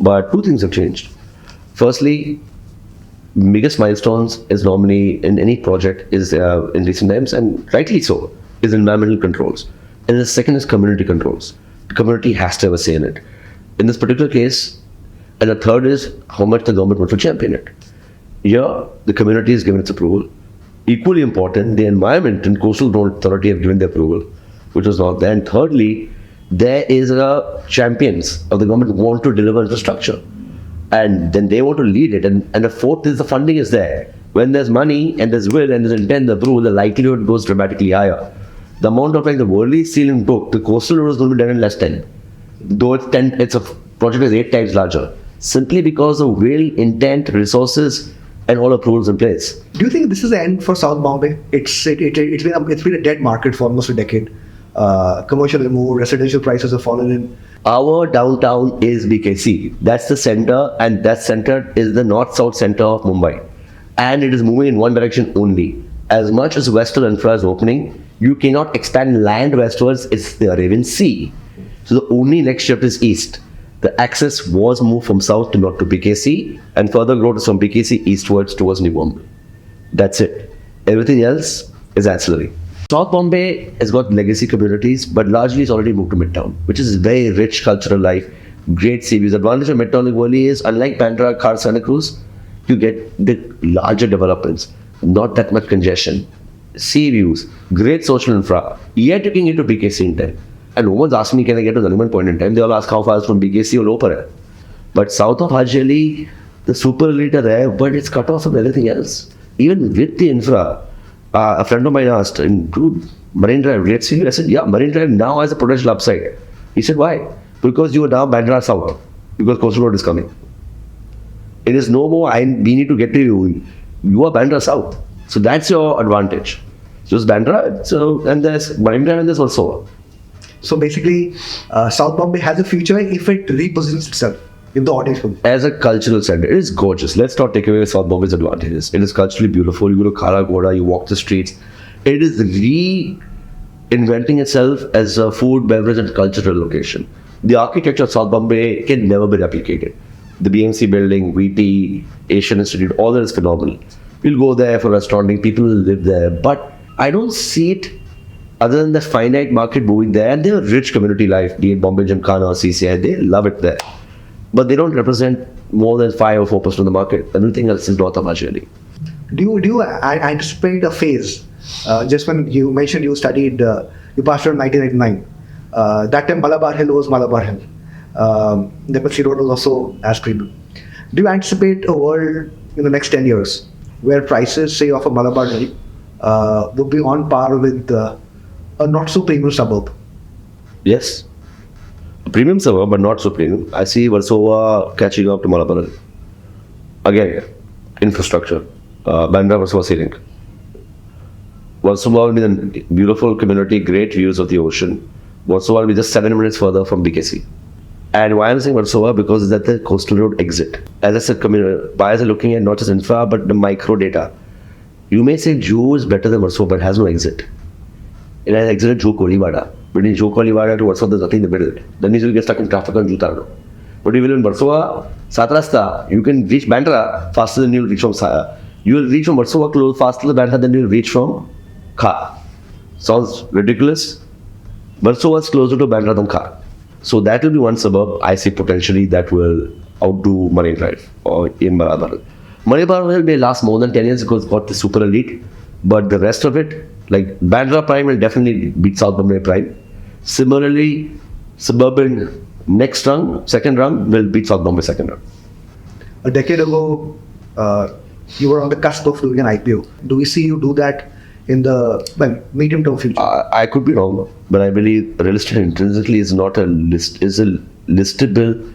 But two things have changed. Firstly, biggest milestones is normally in any project is in recent times, and rightly so, is environmental controls. And the second is community controls. The community has to have a say in it. In this particular case, and the third is how much the government wants to champion it. Here, the community has given its approval. Equally important, the environment and coastal zone authority have given the approval, which was not there. And thirdly, there is champions of the government who want to deliver infrastructure. And then they want to lead it. And the fourth is the funding is there. When there's money and there's will and there's intent, the approval, the likelihood goes dramatically higher. The amount of like the Worli ceiling book, the coastal road is going to be done in less 10. Though it's a project is 8 times larger. Simply because of will, intent, resources, and all approvals in place. Do you think this is the end for South Bombay? It's been a dead market for almost a decade. Commercial removed, residential prices have fallen in. Our downtown is BKC. That's the center, and that center is the north-south center of Mumbai. And it is moving in one direction only. As much as western infra is opening, you cannot expand land westwards, it's the Arabian Sea. So the only next shift is east. The access was moved from south to north to BKC, and further growth is from BKC eastwards towards New Mumbai. That's it. Everything else is ancillary. South Bombay has got legacy communities, but largely it's already moved to Midtown, which is very rich cultural life, great sea views. The advantage of Midtown Worli is, unlike Bandra, Khar, Santa Cruz, you get the larger developments, not that much congestion, sea views, great social infra. Yet you can get to BKC in time. And no one's asked me, can I get to Navi Mumbai point in time? They all ask how far is from BKC or lower. But south of Haji Ali, the super elite are there, but it's cut off from everything else. Even with the infra, a friend of mine asked, dude, Marine Drive, let's see. I said, yeah, Marine Drive now has a potential upside. He said, why? Because you are now Bandra South, because Coastal Road is coming. It is no more, we need to get to you. You are Bandra South. So that's your advantage. So it's Bandra, and there's Bandra and there's also. So basically, South Bombay has a future if it repositions itself in the audience. As a cultural center, it is gorgeous. Let's not take away South Bombay's advantages. It is culturally beautiful. You go to Khala Goda, you walk the streets. It is reinventing itself as a food, beverage, and cultural location. The architecture of South Bombay can never be replicated. The BMC building, VT, Asian Institute, all that is phenomenal. We'll go there for restauranting, people will live there. But I don't see it other than the finite market moving there. And they have rich community life, be it Bombay Gymkhana or CCI, they love it there. But they don't represent more than 5 or 4% of the market. Everything else is North really. Do you anticipate a phase? Just when you mentioned you studied, you passed out in 1989. That time Malabar Hill was Malabar Hill. The Pepsi Road was also as premium. Do you anticipate a world in the next 10 years where prices, say, of a Malabar Hill would be on par with a not so premium suburb? Yes. A premium suburb, but not so premium. I see Versova catching up to Malabar Hill. Again, infrastructure. Bandra Versova sea link. Versova will be a beautiful community, great views of the ocean. Versova will be just 7 minutes further from BKC. And why I'm saying Versova? Because it's at the coastal road exit. As I said, buyers are looking at not just infra, but the micro data. You may say Juhu is better than Versova, but it has no exit. It has exit at Juhu Kolivada. Between Juhu Kolivada to Versova, there's nothing in the middle. That means you'll get stuck in traffic on Jutarno. But if you live in Versova, Satrasta, you can reach Bandra faster than you'll reach from Saya. You will reach from Versova close faster than Bandra than you'll reach from Khar. Sounds ridiculous. Versova is closer to Bandra than Khar. So that will be one suburb I see potentially that will outdo Marine Drive or in Malabar. Malabar will last more than 10 years because it's got the super elite. But the rest of it, like Bandra Prime will definitely beat South Bombay Prime. Similarly, suburban next rung, second rung will beat South Bombay second rung. A decade ago, you were on the cusp of doing an IPO. Do we see you do that in the medium-term future? I could be wrong, but I believe real estate intrinsically is not a listable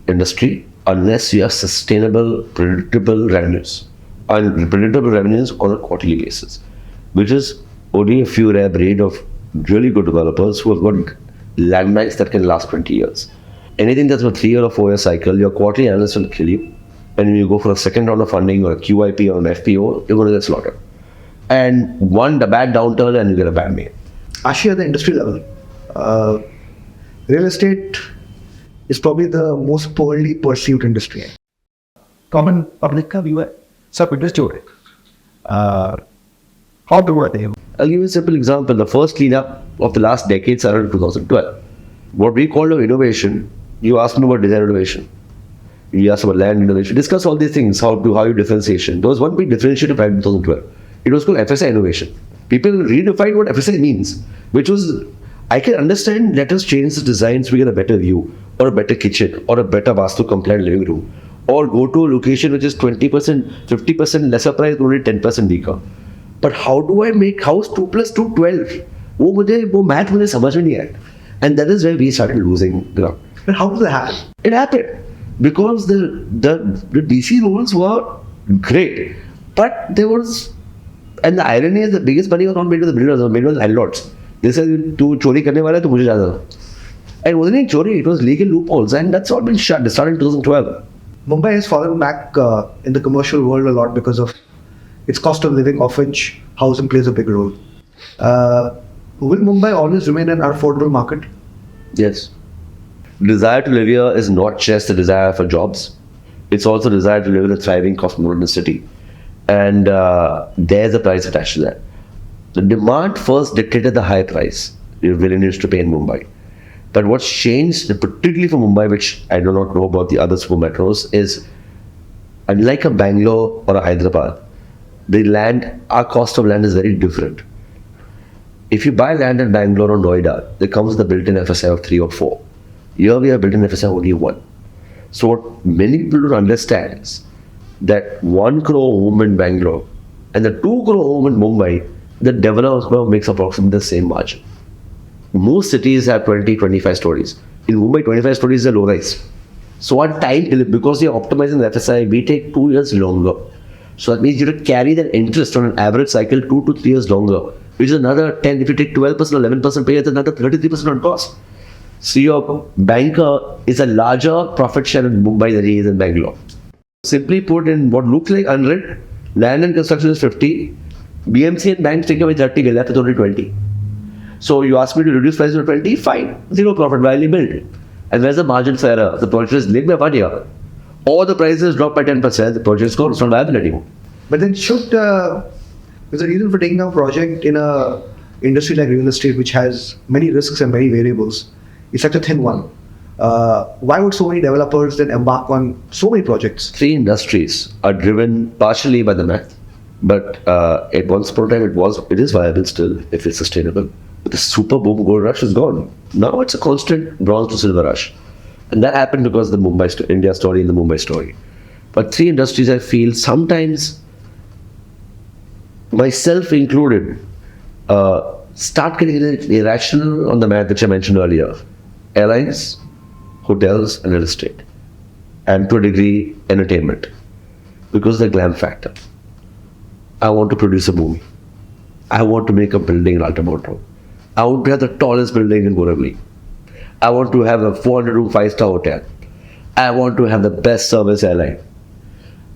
industry unless you have sustainable, predictable revenues. And predictable revenues on a quarterly basis, which is only a few rare breed of really good developers who have got landmarks that can last 20 years. Anything that's a 3 or 4 year cycle, your quarterly analyst will kill you. And when you go for a second round of funding or a QIP or an FPO, you're going to get slaughtered. And the bad downturn and you get a bad May. Actually, at the industry level, real estate is probably the most poorly perceived industry. Common public का view है सब industry हो रहे how do they? I'll give you a simple example. The first cleanup of the last decade started in 2012. What we call innovation, you asked me about design innovation. You asked about land innovation. Discuss all these things, how you differentiation. There was one big differentiator prior to 2012. It was called FSI innovation. People redefined what FSI means, which was, I can understand, let us change the designs, we get a better view, or a better kitchen, or a better Vastu compliant living room, or go to a location which is 20%, 50% lesser price, only 10% weaker. But how do I make house 2 plus 2 12? वो math मुझे समझ में नहीं आया. And that is where we started losing ground. But how did that happen? It happened because the DC rules were great, but there was, and the irony is the biggest money was not made with the builders, it was made with landlords. They said, "तू चोरी करने वाला है तो मुझे ज़्यादा." And it wasn't chori, it was legal loopholes, and that's all been shut. It started in 2012. Mumbai has fallen back in the commercial world a lot because of its cost of living, of which housing plays a big role. Will Mumbai always remain an affordable market? Yes. Desire to live here is not just a desire for jobs. It's also a desire to live in a thriving cosmopolitan city. And there's a price attached to that. The demand first dictated the high price your willingness to pay in Mumbai. But what's changed, particularly for Mumbai, which I do not know about the other super metros, is unlike a Bangalore or a Hyderabad, our cost of land is very different. If you buy land in Bangalore or Noida, there comes the built-in FSI of 3 or 4. Here we have built-in FSI only 1. So what many people don't understand is that 1 crore home in Bangalore and the 2 crore home in Mumbai, the developer makes approximately the same margin. Most cities have 20, 25 stories. In Mumbai, 25 stories is a low rise. So our time, because we are optimizing the FSI, we take 2 years longer. So that means you have to carry that interest on an average cycle 2 to 3 years longer, which is another 10. If you take 12% or 11% pay, it's another 33% on cost. So your banker is a larger profit share in Mumbai than he is in Bangalore. Simply put, in what looks like 100, land and construction is 50, BMC and banks take away 30, we're left with only 20. So you ask me to reduce price to 20, fine, zero profit, widely built. And where's the margin for error? The project is delayed by 1 year. Or the prices drop by 10%, the project score is not viable anymore. But then there's a reason for taking a project in a industry like real estate, which has many risks and many variables. It's such a thin one. Why would so many developers then embark on so many projects? 3 industries are driven partially by the math, but at once upon a time it is viable still if it's sustainable. But the super boom gold rush is gone. Now it's a constant bronze to silver rush. And that happened because of the India story and the Mumbai story. But 3 industries I feel sometimes, myself included, start getting irrational on the math which I mentioned earlier. Airlines, hotels and real estate. And to a degree, entertainment. Because of the glam factor. I want to produce a movie. I want to make a building in Altamont. I want to have the tallest building in Borivali. I want to have a 400-room 5-star hotel. I want to have the best service airline.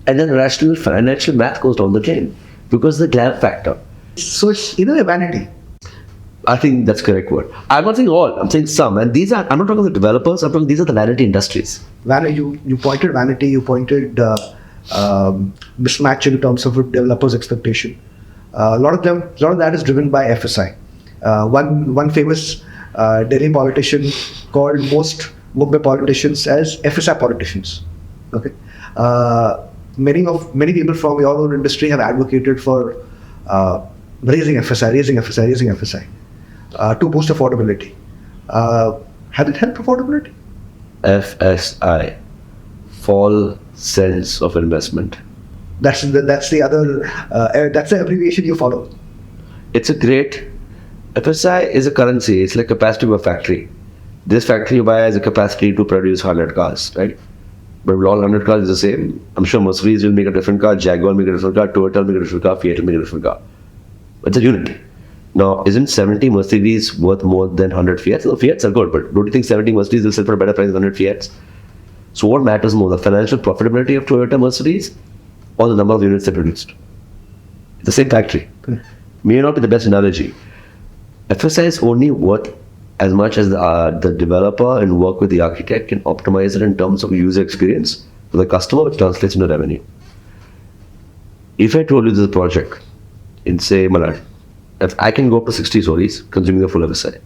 And then rational financial math goes down the chain because of the glam factor. So it's in a way vanity. I think that's the correct word. I'm not saying all, I'm saying some. And these are, I'm not talking about the developers, I'm talking these are the vanity industries. You pointed vanity, you pointed mismatch in terms of a developer's expectation. A lot of that is driven by FSI. One famous Delhi politician called most Mumbai politicians as FSI politicians. Okay, many people from your own industry have advocated for raising FSI to boost affordability. Has it helped affordability? FSI, fall sense of investment. That's the abbreviation you follow. It's a great. FSI is a currency. It's like capacity of a factory. This factory you buy has a capacity to produce 100 cars, right? But all 100 cars is the same. I'm sure Mercedes will make a different car, Jaguar will make a different car, Toyota will make a different car, Fiat will make a different car. It's a unit. Now, isn't 70 Mercedes worth more than 100 Fiats? No, Fiats are good, but don't you think 70 Mercedes will sell for a better price than 100 Fiats? So what matters more, the financial profitability of Toyota Mercedes or the number of units they produced? It's the same factory. May not be the best analogy. FSI is only worth as much as the developer and work with the architect can optimize it in terms of user experience for the customer, which translates into revenue. If I told you this is a project in, say, Malad, if I can go up to 60 stories consuming the full FSI,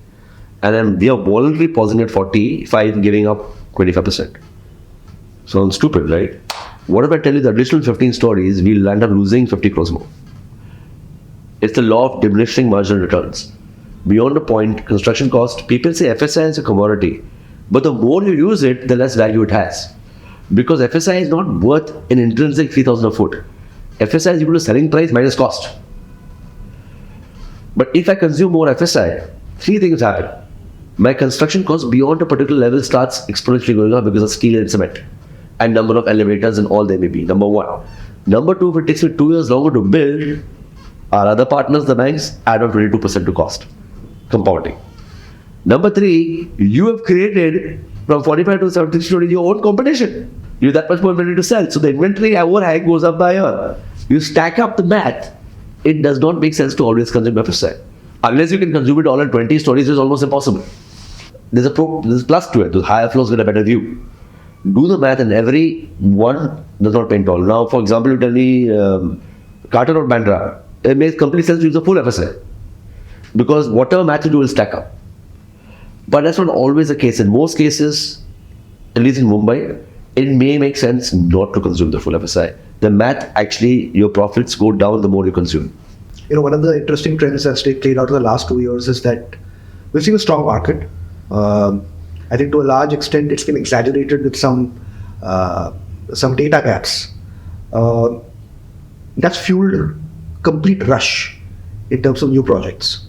and then we are voluntarily pausing at 45, giving up 25%. Sounds stupid, right? What if I tell you the additional 15 stories, we'll end up losing 50 crores more? It's the law of diminishing marginal returns. Beyond a point, construction cost, people say FSI is a commodity, but the more you use it, the less value it has. Because FSI is not worth an intrinsic 3,000 a foot. FSI is equal to selling price minus cost. But if I consume more FSI, 3 things happen. My construction cost beyond a particular level starts exponentially going up because of steel and cement and number of elevators and all they may be, number 1. Number 2, if it takes me 2 years longer to build, our other partners, the banks, add on 22% to cost. Compounding. Number 3, you have created from 45 to 70 stories your own competition. You have that much more inventory to sell. So the inventory overhang goes up by a year. You stack up the math, it does not make sense to always consume FSI. Unless you can consume it all at 20 stories, it's almost impossible. There's a plus to it. The higher floors get a better view. Do the math and every one does not paint all. Now, for example, you tell me Carter or Bandra, it makes complete sense to use the full FSI. Because whatever math you do will stack up. But that's not always the case. In most cases, at least in Mumbai, it may make sense not to consume the full FSI. The math actually, your profits go down the more you consume. One of the interesting trends that's played out in the last 2 years is that we've seen a strong market. I think to a large extent it's been exaggerated with some data gaps. That's fueled complete rush in terms of new projects.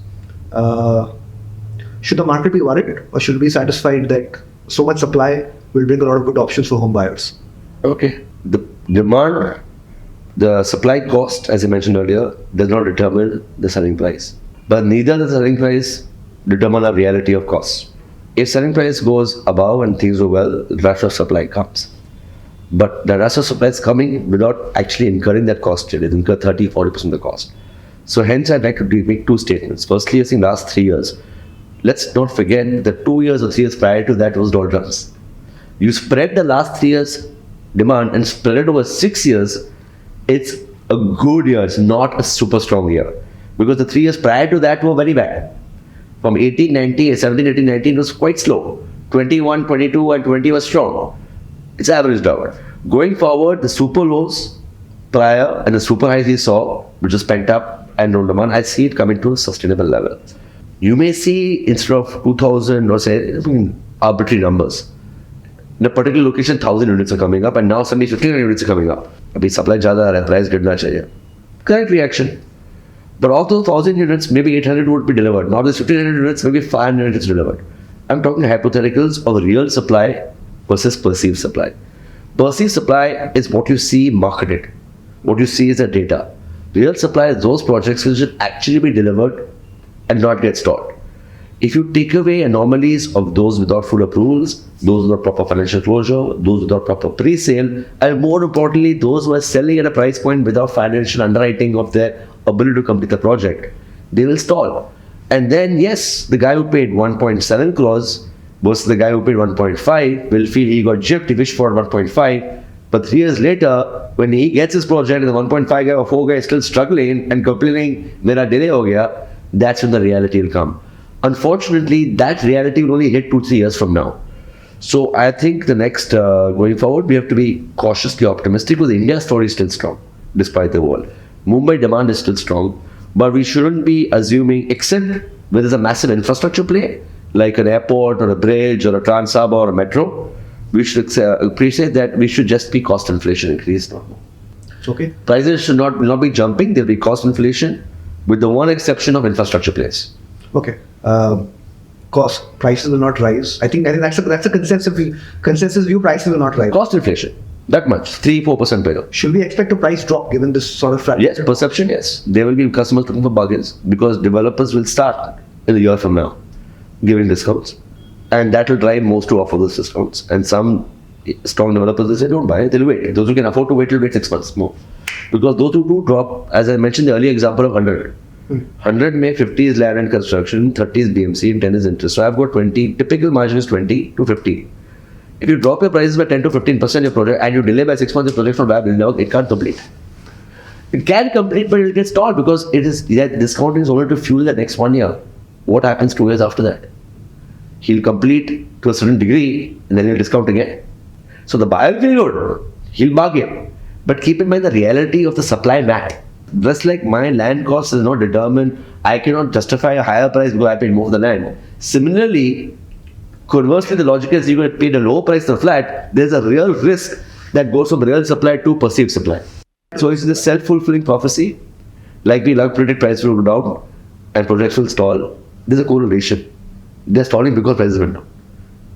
Should the market be worried or should we be satisfied that so much supply will bring a lot of good options for home buyers. Okay. The demand, the supply cost, as I mentioned earlier, does not determine the selling price. But neither the selling price determine the reality of cost. If selling price goes above and things go well, rush of supply comes. But the rush of supply is coming without actually incurring that cost. It incur 30-40% of the cost. So hence I'd like to make two statements. Firstly, I think last 3 years. Let's not forget the 2 years or 3 years prior to that was doldrums. You spread the last 3 years demand and spread it over 6 years, it's a good year, it's not a super strong year. Because the 3 years prior to that were very bad. From 18, 19, 17, 18, 19 was quite slow. 21, 22 and 20 was strong. It's averaged out. Going forward, the super lows prior and the super highs we saw, which was pent up and no demand, I see it coming to a sustainable level. You may see instead of 2,000 or say arbitrary numbers, in a particular location 1,000 units are coming up and now suddenly 1,500 units are coming up. Abhi supply zyada hai, price gidna chahiye. Correct reaction. But of those 1,000 units, maybe 800 would be delivered. Now there's 1,500 units, maybe 500 units delivered. I'm talking hypotheticals of real supply versus perceived supply. Perceived supply is what you see marketed. What you see is the data. Real supply is those projects which should actually be delivered and not get stalled. If you take away anomalies of those without full approvals, those without proper financial closure, those without proper pre-sale, and more importantly, those who are selling at a price point without financial underwriting of their ability to complete the project, they will stall. And then, yes, the guy who paid 1.7 crores versus the guy who paid 1.5 will feel he got gypped, he wished for 1.5. But 3 years later, when he gets his project and the 1.5 guy or 4 guy is still struggling and complaining, mera delay ho gaya, that's when the reality will come. Unfortunately, that reality will only hit 2-3 years from now. So I think the next, going forward, we have to be cautiously optimistic because India's story is still strong, despite the world. Mumbai demand is still strong, but we shouldn't be assuming, except where there's a massive infrastructure play, like an airport or a bridge or a Trans Harbor or a metro, we should appreciate that we should just be cost inflation increased. Okay. Prices should not be jumping, there'll be cost inflation, with the one exception of infrastructure plays. Okay. Cost prices will not rise. I think that's a consensus view. Prices will not rise. Cost inflation, that much, 3-4% better. Should we expect a price drop given this sort of Yes, perception, yes. There will be customers looking for bargains because developers will start in a year from now giving discounts, and that will drive most to offer those discounts. And some strong developers will say don't buy it, they'll wait. Those who can afford to wait will wait 6 months more, because those who do drop, as I mentioned the earlier example of 100. 100 may 50 is land and construction, 30 is BMC, and 10 is interest. So I've got 20. Typical margin is 20 to 50. If you drop your prices by 10 to 15% your project and you delay by 6 months your project from viable, it can't complete. It can complete, but it will get stalled because that discounting is only to fuel the next 1 year. What happens 2 years after that? He'll complete to a certain degree and then he'll discount again. So the buyer will feel good. He'll bargain. But keep in mind the reality of the supply mat. Just like my land cost is not determined, I cannot justify a higher price because I paid more for the land. Similarly, conversely, the logic is you get paid a lower price for flat, there's a real risk that goes from real supply to perceived supply. So it's this self-fulfilling prophecy. Like we love predict prices will go down and projects will stall. There's a correlation. They're stalling because prices went down.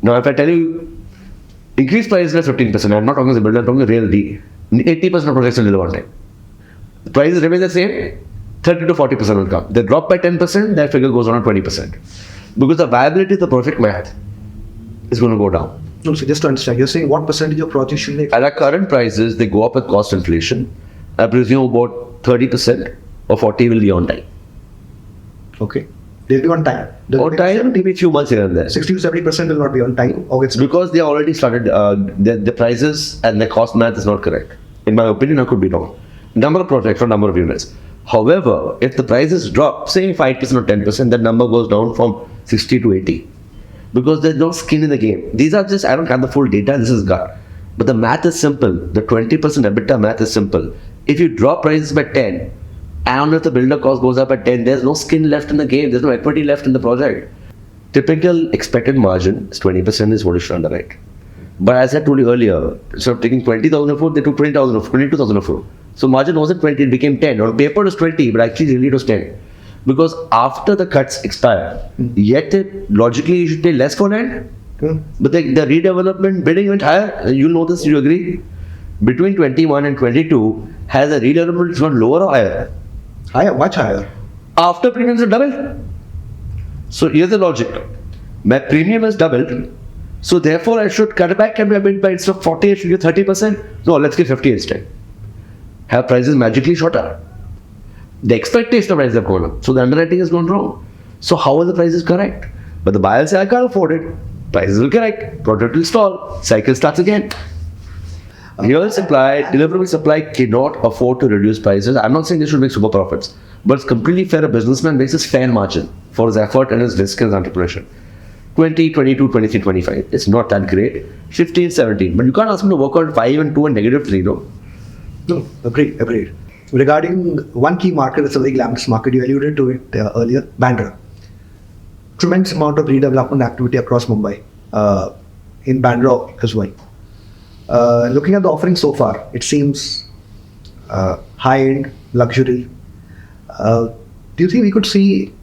Now if I tell you increase prices by 15%, I'm not talking as a builder, I'm talking a real deal. 80% of projects will deliver on time. The prices remain the same, 30 to 40% will come. They drop by 10%, that figure goes on to 20%. Because the viability of the project math is going to go down. No, so just to understand, you're saying what percentage of projects should they... At our current prices, they go up with cost inflation. I presume about 30% or 40% will be on time. Okay. They'll be on time. On time, maybe a few months here and there. 60 to 70% will not be on time. Or it's because they already started, the prices and the cost math is not correct. In my opinion, I could be wrong. Number of projects or number of units. However, if the prices drop, say 5% or 10%, that number goes down from 60 to 80. Because there's no skin in the game. These are just, I don't have the full data, this is gut. But the math is simple. The 20% EBITDA math is simple. If you drop prices by 10, and if the builder cost goes up at 10, there's no skin left in the game, there's no equity left in the project. Typical expected margin is 20% is what you should underwrite. But as I told you earlier, instead of taking 20,000 for, they took 20,000 for, 22,000 for. So margin wasn't 20, it became 10. On paper it was 20, but actually really it was 10. Because after the cuts expire, yet logically you should pay less for land But the redevelopment bidding went higher. You know this, you agree? Between 21 and 22, has the redevelopment gone lower or higher? Higher, much higher. After premiums have doubled. So here's the logic. My premium has doubled. So therefore I should cut back and my bid by instead of 40, I should give 30%. No, let's give 50 instead. Have prices magically shot up. The expectation of prices have gone up. So the underwriting has gone wrong. So how are the prices correct? But the buyer say, I can't afford it. Prices will correct. Product will stall. Cycle starts again. Real supply, deliverable supply cannot afford to reduce prices. I'm not saying they should make super profits. But it's completely fair. A businessman makes his fair margin for his effort and his risk and his entrepreneurship. 20, 22, 23, 25. It's not that great. 15, 17. But you can't ask him to work on 5 and 2 and negative 3, no? No, agreed. Regarding one key market, it's a very glamorous market, you alluded to it earlier, Bandra. Tremendous amount of redevelopment activity across Mumbai, in Bandra as well. Looking at the offering so far, it seems high-end, luxury. Do you think we could see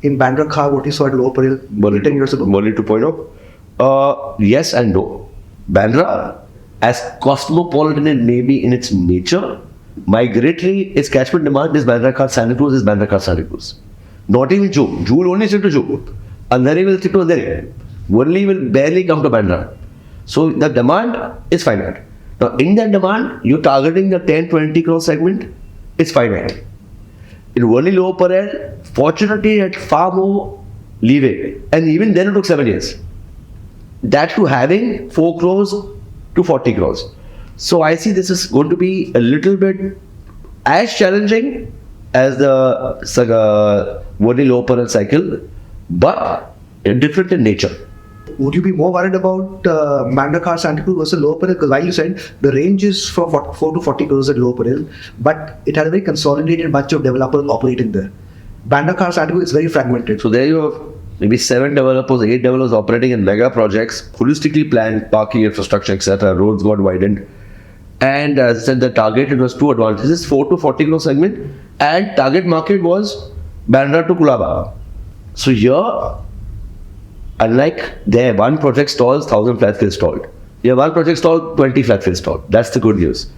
in Bandra Khar what you saw at Lower Parel 10 years ago? Morley 2.0? Yes and no. Bandra, as cosmopolitan it may be in its nature, migratory, its catchment demand is Bandra Khar, Santa Cruz is Bandra Khar, Santa Cruz. Not even Juhu. Juhu will only stick to Juhu. Andheri will stick to Andheri. Worli will barely come to Bandra. So the demand is finite. Now in that demand, you're targeting the 10-20 crore segment, it's finite. In Worli Lower Parel, fortunately had far more leeway. And even then it took 7 years. That to having 4 crores to 40 crores. So I see this is going to be a little bit as challenging as the Worli Lower Parel cycle, but different in nature. Would you be more worried about Bandra Khar, Santa Cruz versus Lower Parel? Because while you said the range is from 4 to 40 crores at Lower Parel, but it had a very consolidated bunch of developers operating there. Bandra Khar, Santa Cruz is very fragmented. So there you have maybe 7 developers, 8 developers operating in mega projects, holistically planned, parking infrastructure, etc. Roads got widened. And as I said, the target, it was 2 advantages, 4 to 40 crore segment, and target market was Bandra to Kulaba. So here, unlike there, one project stalls, 1,000 flats get stalled. Here, one project stalled, 20 flats get stalled. That's the good news.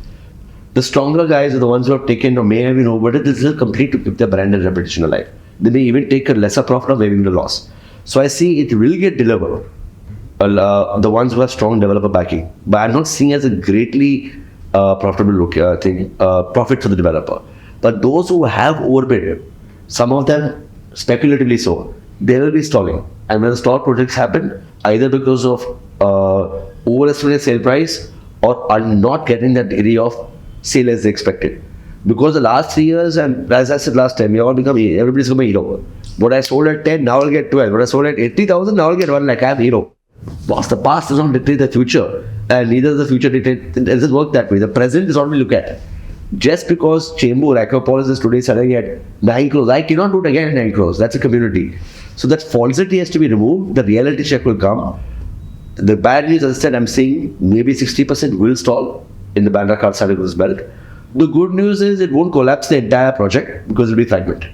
The stronger guys are the ones who have taken or may have been over, but this is complete to keep their brand and reputation alive. They may even take a lesser profit or maybe even a loss. So I see it will get delivered. The ones who have strong developer backing. But I'm not seeing as a greatly profitable profit for the developer. But those who have overbid, some of them speculatively so, they will be stalling. And when the stall projects happen, either because of overestimated sale price or are not getting that degree of sale as they expected. Because the last 3 years, and as I said last time, everybody's become a hero. What I sold at 10, now I'll get 12. What I sold at 80,000, now I'll get 1 lakh. I'm a hero. Boss, the past does not dictate the future, and neither does the future dictate. It doesn't work that way. The present is what we look at. Just because Chembur, Acropolis is today selling at 9 crores, I cannot do it again at 9 crores. That's a community. So that falsity has to be removed. The reality check will come. The bad news, as I said, I'm seeing maybe 60% will stall in the Bandra Khar Santa Cruz belt. The good news is it won't collapse the entire project because it will be fragmented.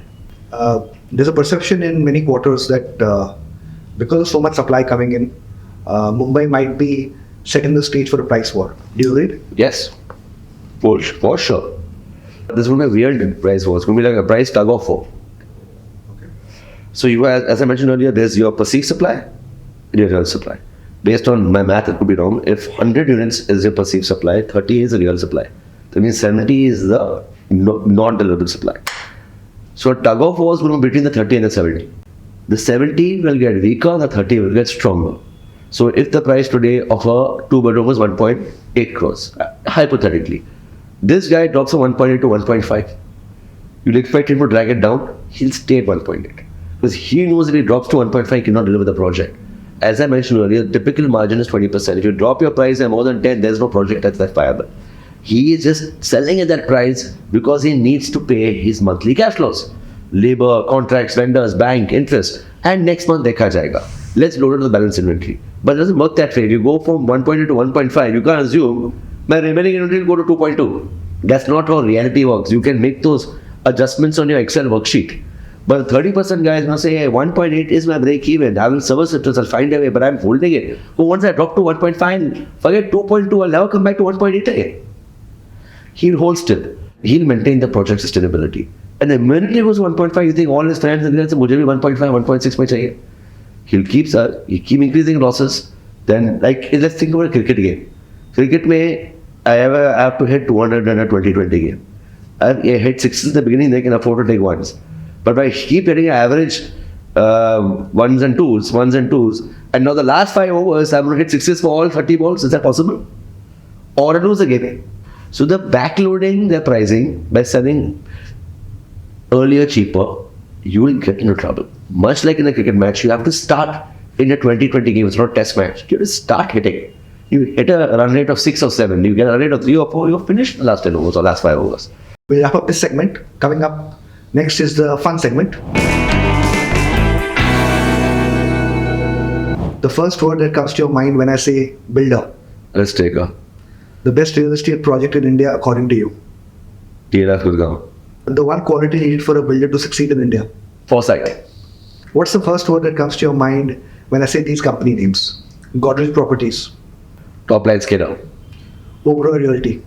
There's a perception in many quarters that because of so much supply coming in, Mumbai might be setting the stage for a price war. Do you agree? Yes, for sure. This will be a real price war. It's going to be like a price tug of war. Okay. So you, as I mentioned earlier, there's your perceived supply and your real supply. Based on my math, it could be wrong. If 100 units is your perceived supply, 30 is the real supply. That means 70 is the non-deliverable supply. So a tug of war is going to be between the 30 and the 70. The 70 will get weaker, the 30 will get stronger. So if the price today of a 2-bedroom was 1.8 crores, hypothetically, this guy drops from 1.8 to 1.5. You'll expect him to drag it down, he'll stay at 1.8. Because he knows if he drops to 1.5, he cannot deliver the project. As I mentioned earlier, the typical margin is 20%. If you drop your price by more than 10, there's no project that's that viable. He is just selling at that price because he needs to pay his monthly cash flows. Labor, contracts, vendors, bank, interest, and next month dekha jayega. Let's load it to the balance inventory. But it doesn't work that way. If you go from 1.8 to 1.5, you can't assume my remaining inventory will go to 2.2. That's not how reality works. You can make those adjustments on your Excel worksheet. But 30% guys will say, hey, 1.8 is my break even. I will service it, I'll find a way, but I'm holding it. But once I drop to 1.5, forget 2.2, I'll never come back to 1.8 again. He'll hold still. He'll maintain the project sustainability. And the minute he goes 1.5, you think all his friends and say, mujhe bhi 1.5, 1.6 mein chahiye. He'll keep increasing losses. Then, like, let's think about a cricket game. Cricket mein, I have to hit 200 in a 20-20 game. I hit sixes in the beginning, they can afford to take ones. But if I keep hitting average ones and twos, and now the last 5 overs, I'm going to hit sixes for all 30 balls. Is that possible? Or I lose the game. So the backloading their pricing by selling earlier, cheaper, you will get into trouble. Much like in a cricket match, you have to start in a 20-20 game. It's not a test match. You have to start hitting. You hit a run rate of 6 or 7. You get a run rate of 3 or 4. You're finished the last 10 overs or last 5 overs. We'll wrap up this segment. Coming up next is the fun segment. The first word that comes to your mind when I say builder. Let's take a The best real estate project in India according to you. TLF Gurgaon. The one quality needed for a builder to succeed in India. Foresight. What's the first word that comes to your mind when I say these company names? Godrej Properties, Top line scaler. Oberoi Realty,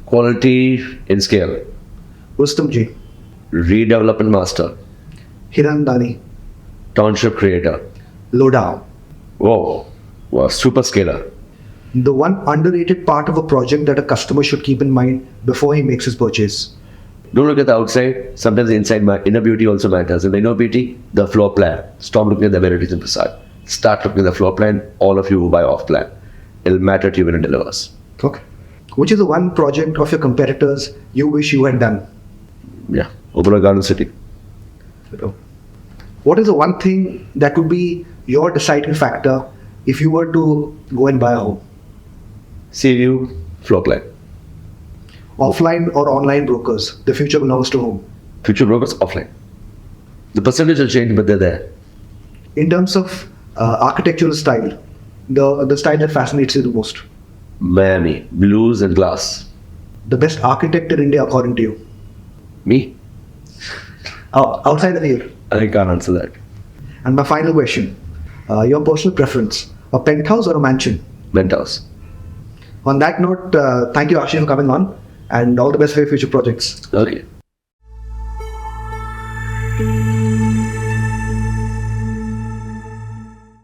Quality in scale. Rustom Ji, Redevelopment master. Hiran Dani, Township creator. Lodao. Wow. Wow. Super scaler. The one underrated part of a project that a customer should keep in mind before he makes his purchase. Don't look at the outside. Sometimes the inside, inner beauty also matters. And the inner beauty, the floor plan. Stop looking at the amenities and facade. Start looking at the floor plan. All of you who buy off plan. It'll matter to you when it delivers. Okay. Which is the one project of your competitors you wish you had done? Yeah. Oberoi Garden City. What is the one thing that would be your deciding factor if you were to go and buy a home? Sea view, floor plan. Offline or online brokers? The future belongs to whom? Future brokers, offline. The percentage will change, but they're there. In terms of architectural style, the style that fascinates you the most? Miami, blues and glass. The best architect in India according to you? Me? Outside of here. I can't answer that. And my final question, your personal preference, a penthouse or a mansion? Penthouse. On that note, thank you Ashish for coming on and all the best for your future projects. Okay.